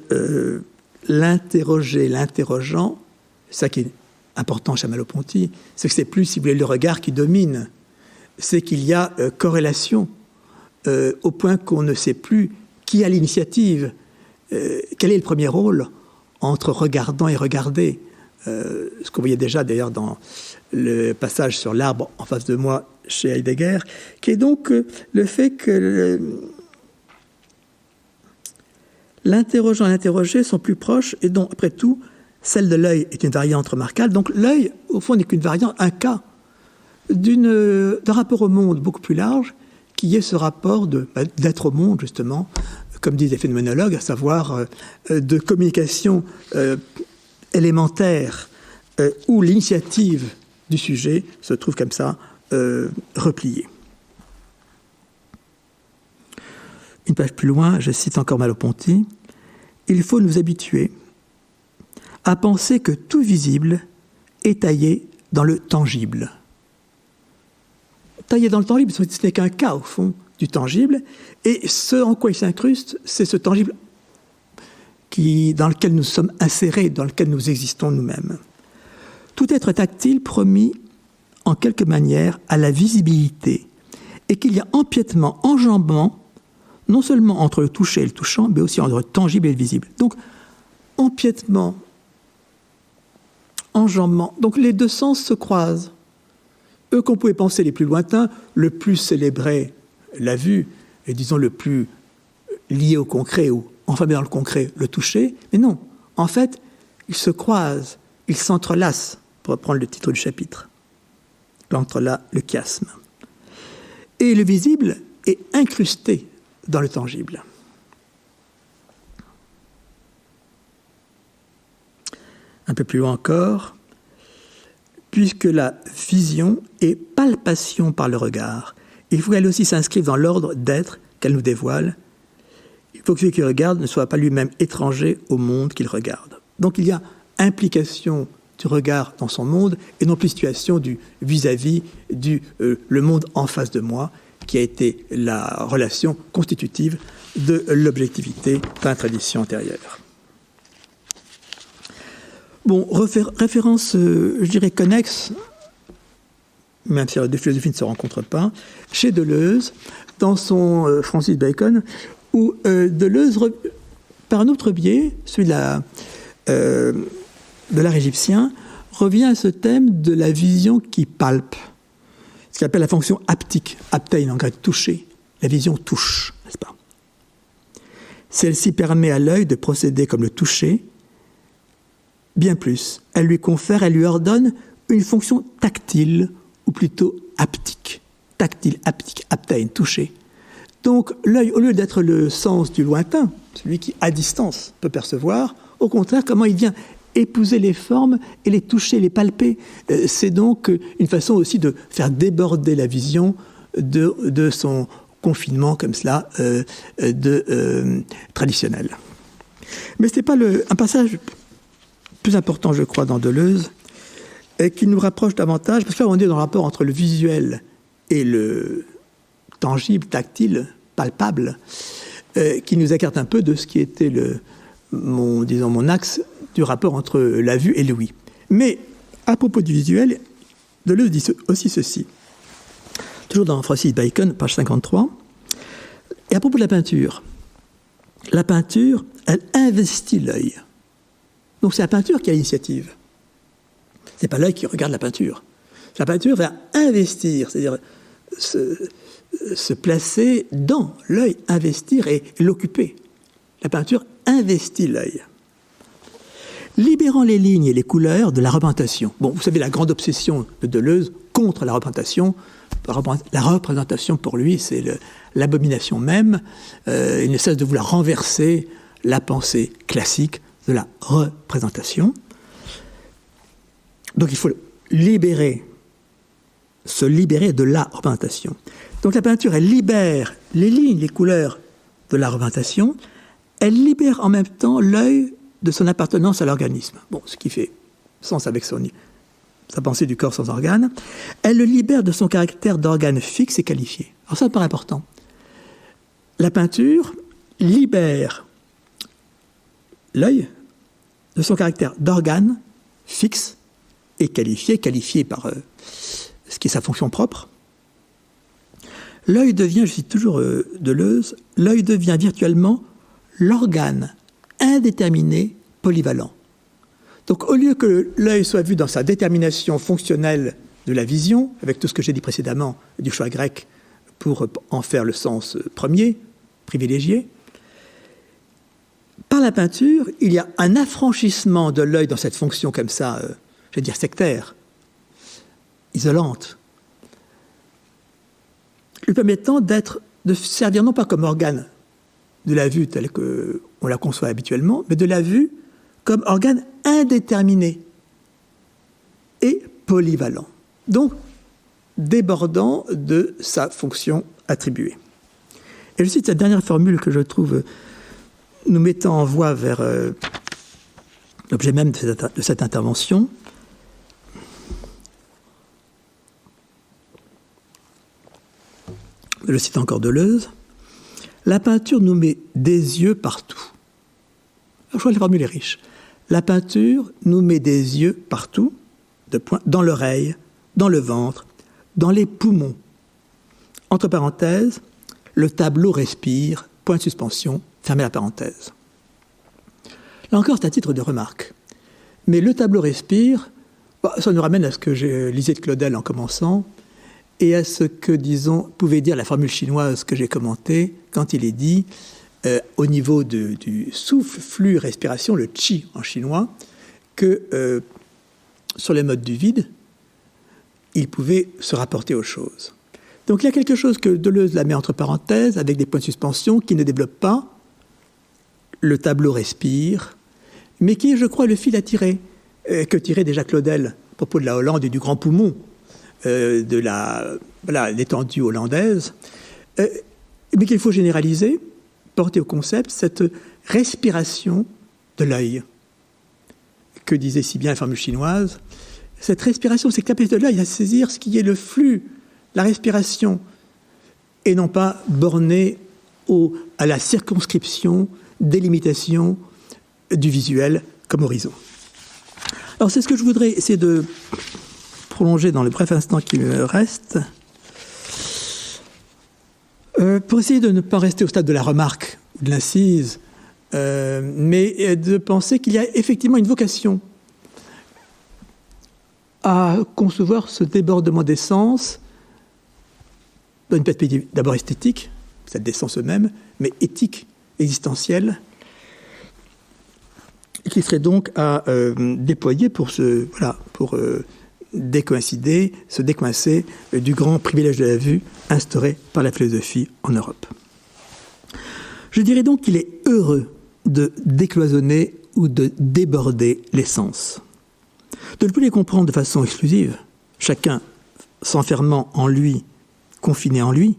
l'interrogé, l'interrogeant. Ça qui est important chez Merleau-Ponty, c'est que c'est plus, si vous voulez, le regard qui domine. C'est qu'il y a corrélation au point qu'on ne sait plus qui a l'initiative, quel est le premier rôle entre regardant et regardé. Ce qu'on voyait déjà d'ailleurs dans le passage sur l'arbre en face de moi chez Heidegger, qui est donc le fait que l'interrogeant et l'interrogé sont plus proches et dont, après tout, celle de l'œil est une variante remarquable. Donc l'œil, au fond, n'est qu'une variante, un cas d'un rapport au monde beaucoup plus large, qui est ce rapport d'être au monde, justement, comme disent les phénoménologues, à savoir de communication élémentaire où l'initiative du sujet se trouve comme ça replié. Une page plus loin, je cite encore Merleau-Ponty, « Il faut nous habituer à penser que tout visible est taillé dans le tangible. » Taillé dans le tangible, ce n'est qu'un cas, au fond, du tangible, et ce en quoi il s'incruste, c'est ce tangible dans lequel nous sommes insérés, dans lequel nous existons nous-mêmes. Tout être tactile promis, en quelque manière, à la visibilité, et qu'il y a empiètement, enjambement, non seulement entre le touché et le touchant, mais aussi entre le tangible et le visible. Donc, empiètement, enjambement, donc les deux sens se croisent. Eux qu'on pouvait penser les plus lointains, le plus célébré, la vue, et disons le plus lié au concret, ou enfermé dans le concret, le toucher, mais non, en fait, ils se croisent, ils s'entrelacent, pour reprendre le titre du chapitre. L'entrelac, le chiasme. Et le visible est incrusté dans le tangible. Un peu plus loin encore, puisque la vision est palpation par le regard, il faut qu'elle aussi s'inscrive dans l'ordre d'être qu'elle nous dévoile. Il faut que celui qui regarde ne soit pas lui-même étranger au monde qu'il regarde. Donc il y a implication du regard dans son monde et non plus situation du vis-à-vis le monde en face de moi, qui a été la relation constitutive de l'objectivité dans la tradition antérieure. Bon, référence, je dirais, connexe, même si les deux philosophies ne se rencontrent pas, chez Deleuze, dans son Francis Bacon, où Deleuze, par un autre biais, celui de l'art égyptien, revient à ce thème de la vision qui palpe, ce qu'il appelle la fonction haptique, haptein en grec, toucher. La vision touche, n'est-ce pas? Celle-ci permet à l'œil de procéder comme le toucher, bien plus. Elle lui confère, elle lui ordonne une fonction tactile, ou plutôt haptique. Tactile, haptique, haptein, toucher. Donc l'œil, au lieu d'être le sens du lointain, celui qui, à distance, peut percevoir, au contraire, comment il vient épouser les formes et les toucher, les palper. C'est donc une façon aussi de faire déborder la vision de son confinement comme cela traditionnel. Mais ce n'est pas un passage plus important, je crois, dans Deleuze, qui nous rapproche davantage, parce que là on est dans le rapport entre le visuel et le tangible, tactile, palpable, qui nous écarte un peu de ce qui était mon axe du rapport entre la vue et l'ouïe. Mais, à propos du visuel, Deleuze dit aussi ceci. Toujours dans Francis Bacon, page 53. Et à propos de la peinture, elle investit l'œil. Donc c'est la peinture qui a l'initiative. Ce n'est pas l'œil qui regarde la peinture. La peinture va investir, c'est-à-dire se placer dans l'œil, investir et l'occuper. La peinture investit l'œil. Libérant les lignes et les couleurs de la représentation. Bon, vous savez, la grande obsession de Deleuze contre la représentation. La représentation, pour lui, c'est l'abomination même. Il ne cesse de vouloir renverser la pensée classique de la représentation. Donc il faut se libérer de la représentation. Donc la peinture, elle libère les lignes, les couleurs de la représentation. Elle libère en même temps l'œil de son appartenance à l'organisme. Bon, ce qui fait sens avec sa pensée du corps sans organe. Elle le libère de son caractère d'organe fixe et qualifié. Alors ça, c'est pas important. La peinture libère l'œil de son caractère d'organe fixe et qualifié par ce qui est sa fonction propre. L'œil devient, je cite toujours Deleuze, l'œil devient virtuellement l'organe indéterminé, polyvalent. Donc au lieu que l'œil soit vu dans sa détermination fonctionnelle de la vision, avec tout ce que j'ai dit précédemment du choix grec pour en faire le sens premier, privilégié, par la peinture, il y a un affranchissement de l'œil dans cette fonction comme ça, je vais dire sectaire, isolante, lui permettant de servir non pas comme organe de la vue telle qu'on la conçoit habituellement, mais de la vue comme organe indéterminé et polyvalent. donc débordant de sa fonction attribuée. Et je cite cette dernière formule que je trouve nous mettant en voie vers l'objet même de cette intervention. Je cite encore Deleuze. La peinture nous met des yeux partout. Je crois que la formule est riche. La peinture nous met des yeux partout, dans l'oreille, dans le ventre, dans les poumons. Entre parenthèses, le tableau respire, point de suspension, fermez la parenthèse. Là encore, c'est à titre de remarque. Mais le tableau respire, ça nous ramène à ce que j'ai lisé de Claudel en commençant, et à ce que, disons, pouvait dire la formule chinoise que j'ai commentée quand il est dit, au niveau du souffle, flux, respiration, le qi en chinois, que sur les modes du vide, il pouvait se rapporter aux choses. Donc il y a quelque chose que Deleuze la met entre parenthèses, avec des points de suspension, qui ne développe pas. Le tableau respire, mais qui est, je crois, le fil à tirer, que tirait déjà Claudel à propos de la Hollande et du grand poumon, de l'étendue hollandaise, mais qu'il faut généraliser, porter au concept cette respiration de l'œil, que disait si bien la formule chinoise. Cette respiration, c'est capacité de l'œil à saisir ce qui est le flux, la respiration, et non pas borné à la circonscription, délimitation du visuel comme horizon. Alors c'est ce que je voudrais essayer de prolonger dans le bref instant qui me reste, pour essayer de ne pas rester au stade de la remarque, de l'incise, mais de penser qu'il y a effectivement une vocation à concevoir ce débordement des sens dans une perspective d'abord esthétique, cette des sens eux-mêmes, mais éthique, existentielle, qui serait donc à déployer pour décoïncider, se décoincer du grand privilège de la vue instauré par la philosophie en Europe. Je dirais donc qu'il est heureux de décloisonner ou de déborder les sens, de ne plus les comprendre de façon exclusive, chacun s'enfermant en lui, confiné en lui,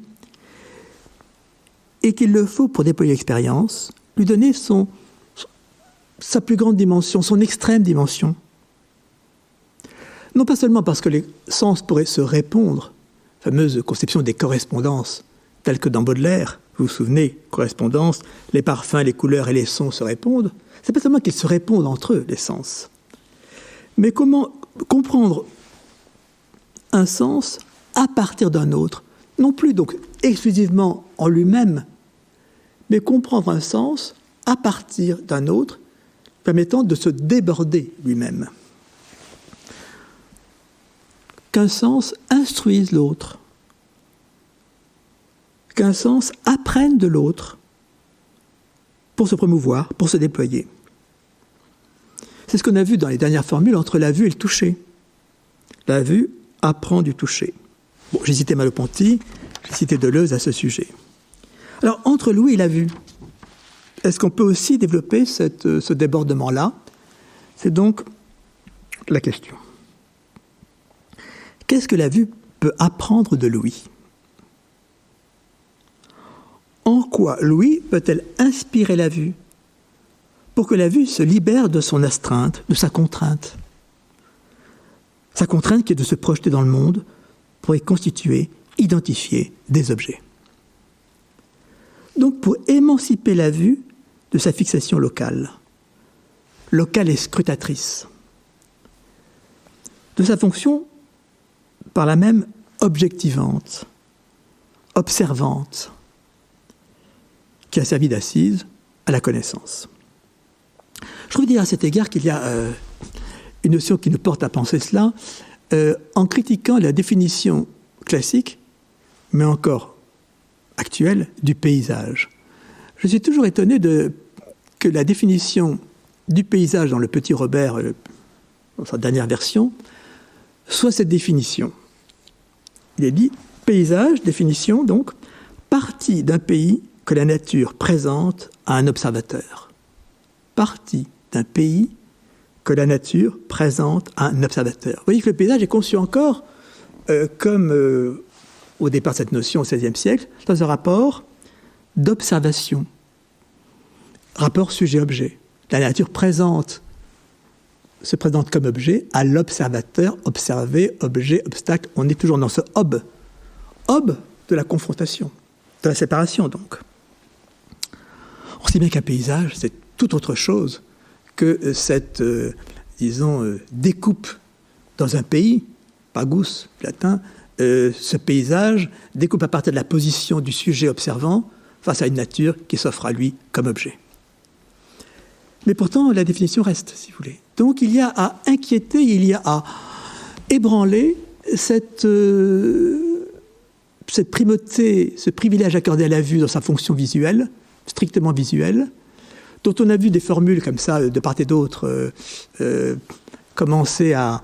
et qu'il le faut pour déployer l'expérience, lui donner sa plus grande dimension, son extrême dimension. Non pas seulement parce que les sens pourraient se répondre, fameuse conception des correspondances, telle que dans Baudelaire, vous vous souvenez, correspondance, les parfums, les couleurs et les sons se répondent, c'est pas seulement qu'ils se répondent entre eux, les sens, mais comment comprendre un sens à partir d'un autre, non plus donc exclusivement en lui-même, mais comprendre un sens à partir d'un autre, permettant de se déborder lui-même. Qu'un sens instruise l'autre, qu'un sens apprenne de l'autre pour se promouvoir, pour se déployer. C'est ce qu'on a vu dans les dernières formules entre la vue et le toucher. La vue apprend du toucher. Bon, j'ai cité Merleau-Ponty, j'ai cité Deleuze à ce sujet. Alors, entre l'ouïe et la vue, est-ce qu'on peut aussi développer ce débordement-là? C'est donc la question. Qu'est-ce que la vue peut apprendre de l'ouïe? En quoi l'ouïe peut-elle inspirer la vue pour que la vue se libère de son astreinte, de sa contrainte? Sa contrainte qui est de se projeter dans le monde pour y constituer, identifier des objets. Donc pour émanciper la vue de sa fixation locale et scrutatrice, de sa fonction par la même objectivante, observante, qui a servi d'assise à la connaissance. Je trouve dire à cet égard qu'il y a une notion qui nous porte à penser cela, en critiquant la définition classique, mais encore actuelle, du paysage. Je suis toujours étonné que la définition du paysage dans le Petit Robert, dans sa dernière version, soit cette définition. Il est dit paysage, définition donc, partie d'un pays que la nature présente à un observateur. Partie d'un pays que la nature présente à un observateur. Vous voyez que le paysage est conçu encore comme au départ de cette notion au XVIe siècle, dans un rapport d'observation, rapport sujet-objet. La nature se présente comme objet à l'observateur, observé, objet, obstacle. On est toujours dans ce ob de la confrontation, de la séparation donc. On sait bien qu'un paysage, c'est tout autre chose que cette, découpe dans un pays, pagus, latin, ce paysage découpe à partir de la position du sujet observant face à une nature qui s'offre à lui comme objet. Mais pourtant, la définition reste, si vous voulez. Donc, il y a à inquiéter, il y a à ébranler cette primauté, ce privilège accordé à la vue dans sa fonction visuelle, strictement visuelle, dont on a vu des formules comme ça, de part et d'autre, commencer à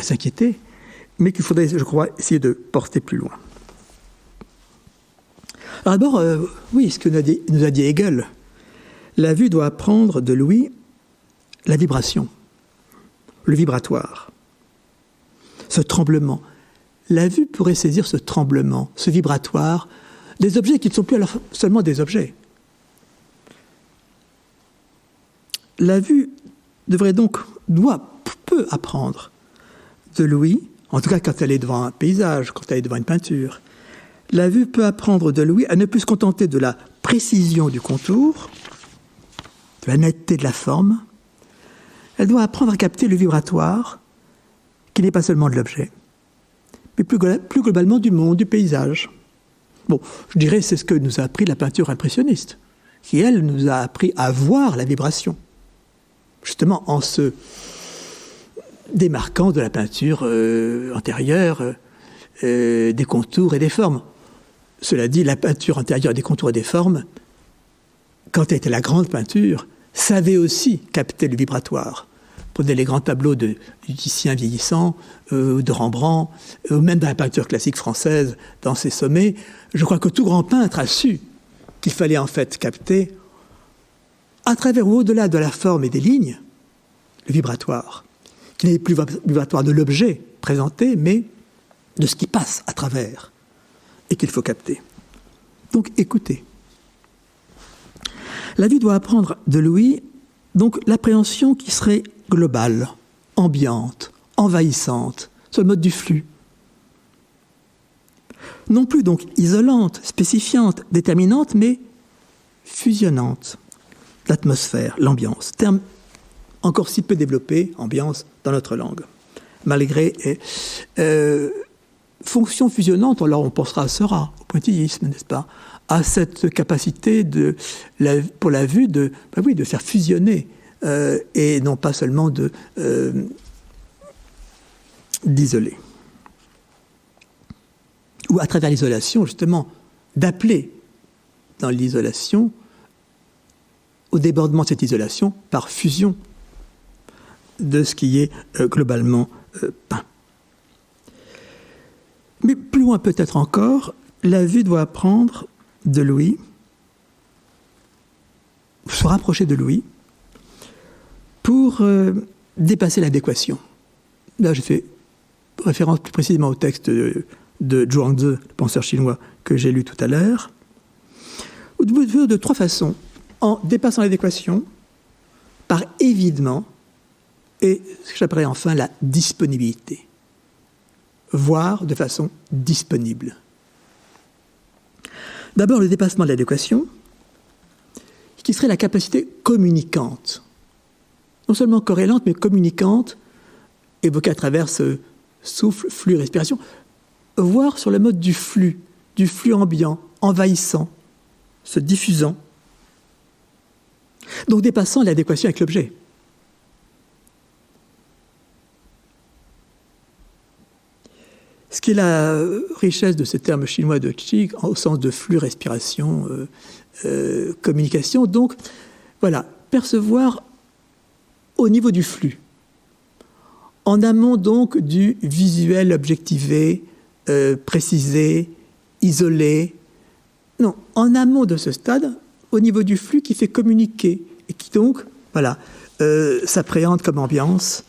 s'inquiéter, mais qu'il faudrait, je crois, essayer de porter plus loin. Alors d'abord, ce que nous a dit Hegel, la vue doit apprendre de l'ouïe la vibration, le vibratoire, ce tremblement. La vue pourrait saisir ce tremblement, ce vibratoire, des objets qui ne sont plus alors seulement des objets. La vue peut apprendre de l'ouïe, en tout cas quand elle est devant un paysage, quand elle est devant une peinture. La vue peut apprendre de l'ouïe à ne plus se contenter de la précision du contour, de la netteté de la forme. Elle doit apprendre à capter le vibratoire, qui n'est pas seulement de l'objet, mais plus globalement du monde, du paysage. Bon, je dirais c'est ce que nous a appris la peinture impressionniste, qui, elle, nous a appris à voir la vibration, justement en se démarquant de la peinture antérieure, des contours et des formes. Cela dit, la peinture antérieure des contours et des formes, quand elle était la grande peinture, savait aussi capter le vibratoire. Prenez les grands tableaux du Titien vieillissant, de Rembrandt, ou même dans la peinture classique française, dans ses sommets. Je crois que tout grand peintre a su qu'il fallait en fait capter, à travers ou au-delà de la forme et des lignes, le vibratoire, qui n'est plus vibratoire de l'objet présenté, mais de ce qui passe à travers, et qu'il faut capter. Donc écoutez. La vue doit apprendre de l'ouïe, donc l'appréhension qui serait globale, ambiante, envahissante, sur le mode du flux. Non plus donc isolante, spécifiante, déterminante, mais fusionnante. L'atmosphère, l'ambiance, terme encore si peu développé, ambiance, dans notre langue. Malgré fonction fusionnante, alors on pensera à Seurat, au pointillisme, n'est-ce pas, à cette capacité pour la vue de faire fusionner et non pas seulement d'isoler. Ou à travers l'isolation, justement, d'appeler dans l'isolation au débordement de cette isolation par fusion de ce qui est globalement peint. Mais plus loin peut-être encore, la vue doit apprendre de l'ouïe, se rapprocher de l'ouïe, pour dépasser l'adéquation. Là, je fais référence plus précisément au texte de Zhuangzi, le penseur chinois, que j'ai lu tout à l'heure. Vous devez faire de trois façons. En dépassant l'adéquation, par évidement, et ce que j'appellerais enfin la disponibilité. Voir de façon disponible. D'abord, le dépassement de l'adéquation, qui serait la capacité communicante. Non seulement corrélante, mais communicante, évoquée à travers ce souffle, flux, respiration. Voir sur le mode du flux ambiant, envahissant, se diffusant. Donc dépassant l'adéquation avec l'objet. Ce qui est la richesse de ce terme chinois de qi, au sens de flux, respiration, communication. Donc, voilà, percevoir au niveau du flux. En amont, donc, du visuel objectivé, précisé, isolé. Non, en amont de ce stade, au niveau du flux qui fait communiquer et qui, donc, voilà, s'appréhende comme ambiance,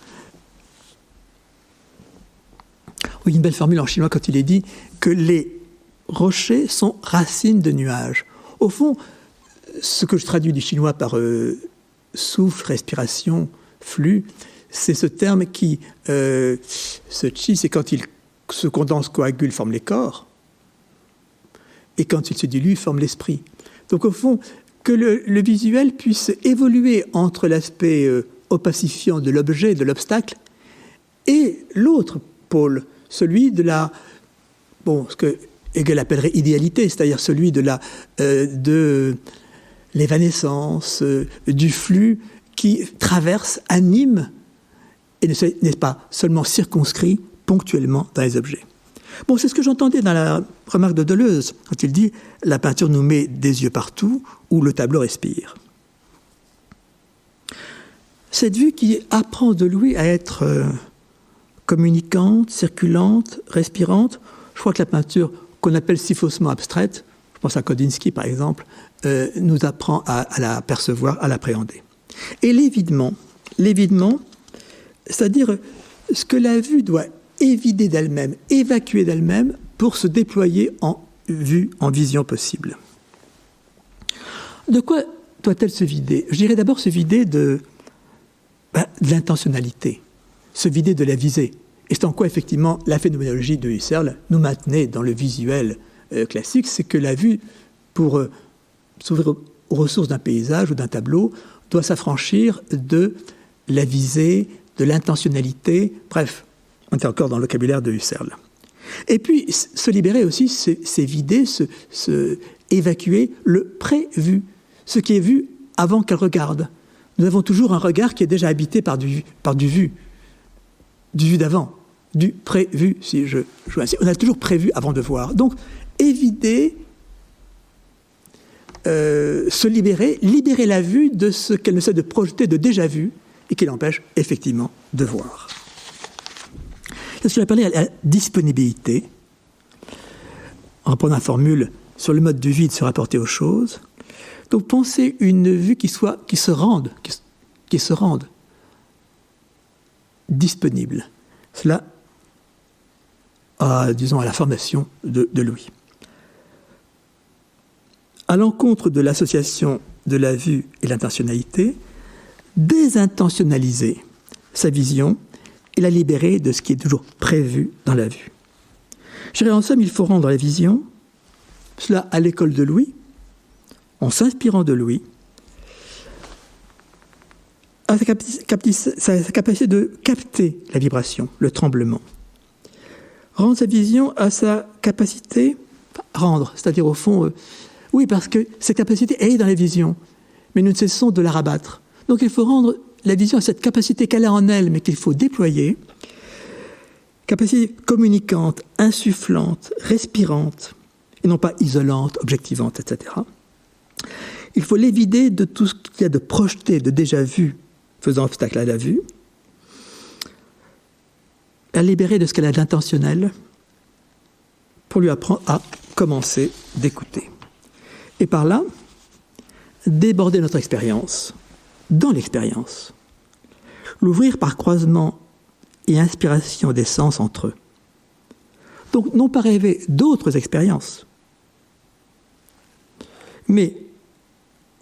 Oui, une belle formule en chinois quand il est dit que les rochers sont racines de nuages. Au fond, ce que je traduis du chinois par souffle, respiration, flux, c'est ce terme qui, ce chi, c'est quand il se condense, coagule, forme les corps, et quand il se dilue, forme l'esprit. Donc au fond, que le visuel puisse évoluer entre l'aspect opacifiant de l'objet, de l'obstacle, et l'autre pôle, celui de ce que Hegel appellerait idéalité, c'est-à-dire celui de l'évanescence, du flux qui traverse, anime, et n'est pas seulement circonscrit ponctuellement dans les objets. Bon, c'est ce que j'entendais dans la remarque de Deleuze, quand il dit « La peinture nous met des yeux partout, où le tableau respire ». Cette vue qui apprend de Louis à être communicante, circulante, respirante, je crois que la peinture qu'on appelle si faussement abstraite, je pense à Kandinsky par exemple, nous apprend à la percevoir, à l'appréhender. Et l'évidement, c'est-à-dire ce que la vue doit évider d'elle-même, évacuer d'elle-même pour se déployer en vue, en vision possible. De quoi doit-elle se vider ? Je dirais d'abord se vider de l'intentionnalité, se vider de la visée. Et c'est en quoi, effectivement, la phénoménologie de Husserl nous maintenait dans le visuel classique, c'est que la vue, pour s'ouvrir aux ressources d'un paysage ou d'un tableau, doit s'affranchir de la visée, de l'intentionnalité, bref, on est encore dans le vocabulaire de Husserl. Et puis, se libérer aussi, c'est vider, se évacuer le prévu, ce qui est vu avant qu'elle regarde. Nous avons toujours un regard qui est déjà habité par du vu d'avant, du prévu, si je joue ainsi. On a toujours prévu avant de voir. Donc, éviter, se libérer la vue de ce qu'elle ne sait de projeter de déjà vu et qui l'empêche effectivement de voir. C'est ce que j'ai appelé la disponibilité, en reprenant la formule sur le mode du vide se rapporter aux choses. Donc penser une vue qui se rende disponible. Cela, à la formation de Louis. À l'encontre de l'association de la vue et l'intentionnalité, désintentionnaliser sa vision et la libérer de ce qui est toujours prévu dans la vue. Je dirais en somme, il faut rendre la vision, cela à l'école de Louis, en s'inspirant de Louis, à sa capacité de capter la vibration, le tremblement. Rendre sa vision à sa capacité, c'est-à-dire au fond, oui, parce que cette capacité est dans la vision, mais nous ne cessons de la rabattre. Donc il faut rendre la vision à cette capacité qu'elle a en elle, mais qu'il faut déployer, capacité communicante, insufflante, respirante, et non pas isolante, objectivante, etc. Il faut l'évider de tout ce qu'il y a de projeté, de déjà vu, faisant obstacle à la vue, la libérer de ce qu'elle a d'intentionnel, pour lui apprendre à commencer d'écouter. Et par là, déborder notre expérience, dans l'expérience, l'ouvrir par croisement et inspiration des sens entre eux. Donc, non pas rêver d'autres expériences, mais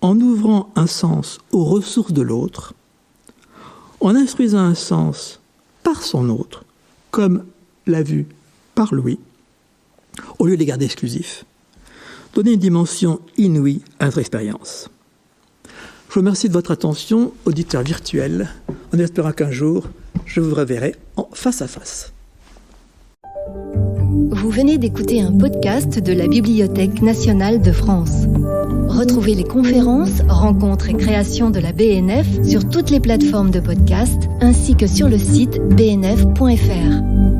en ouvrant un sens aux ressources de l'autre, en instruisant un sens par son autre, comme l'a vu par Louis, au lieu de les garder exclusifs, donner une dimension inouïe à notre expérience. Je vous remercie de votre attention, auditeurs virtuels, en espérant qu'un jour, je vous reverrai en face à face. Vous venez d'écouter un podcast de la Bibliothèque nationale de France. Retrouvez les conférences, rencontres et créations de la BNF sur toutes les plateformes de podcast ainsi que sur le site bnf.fr.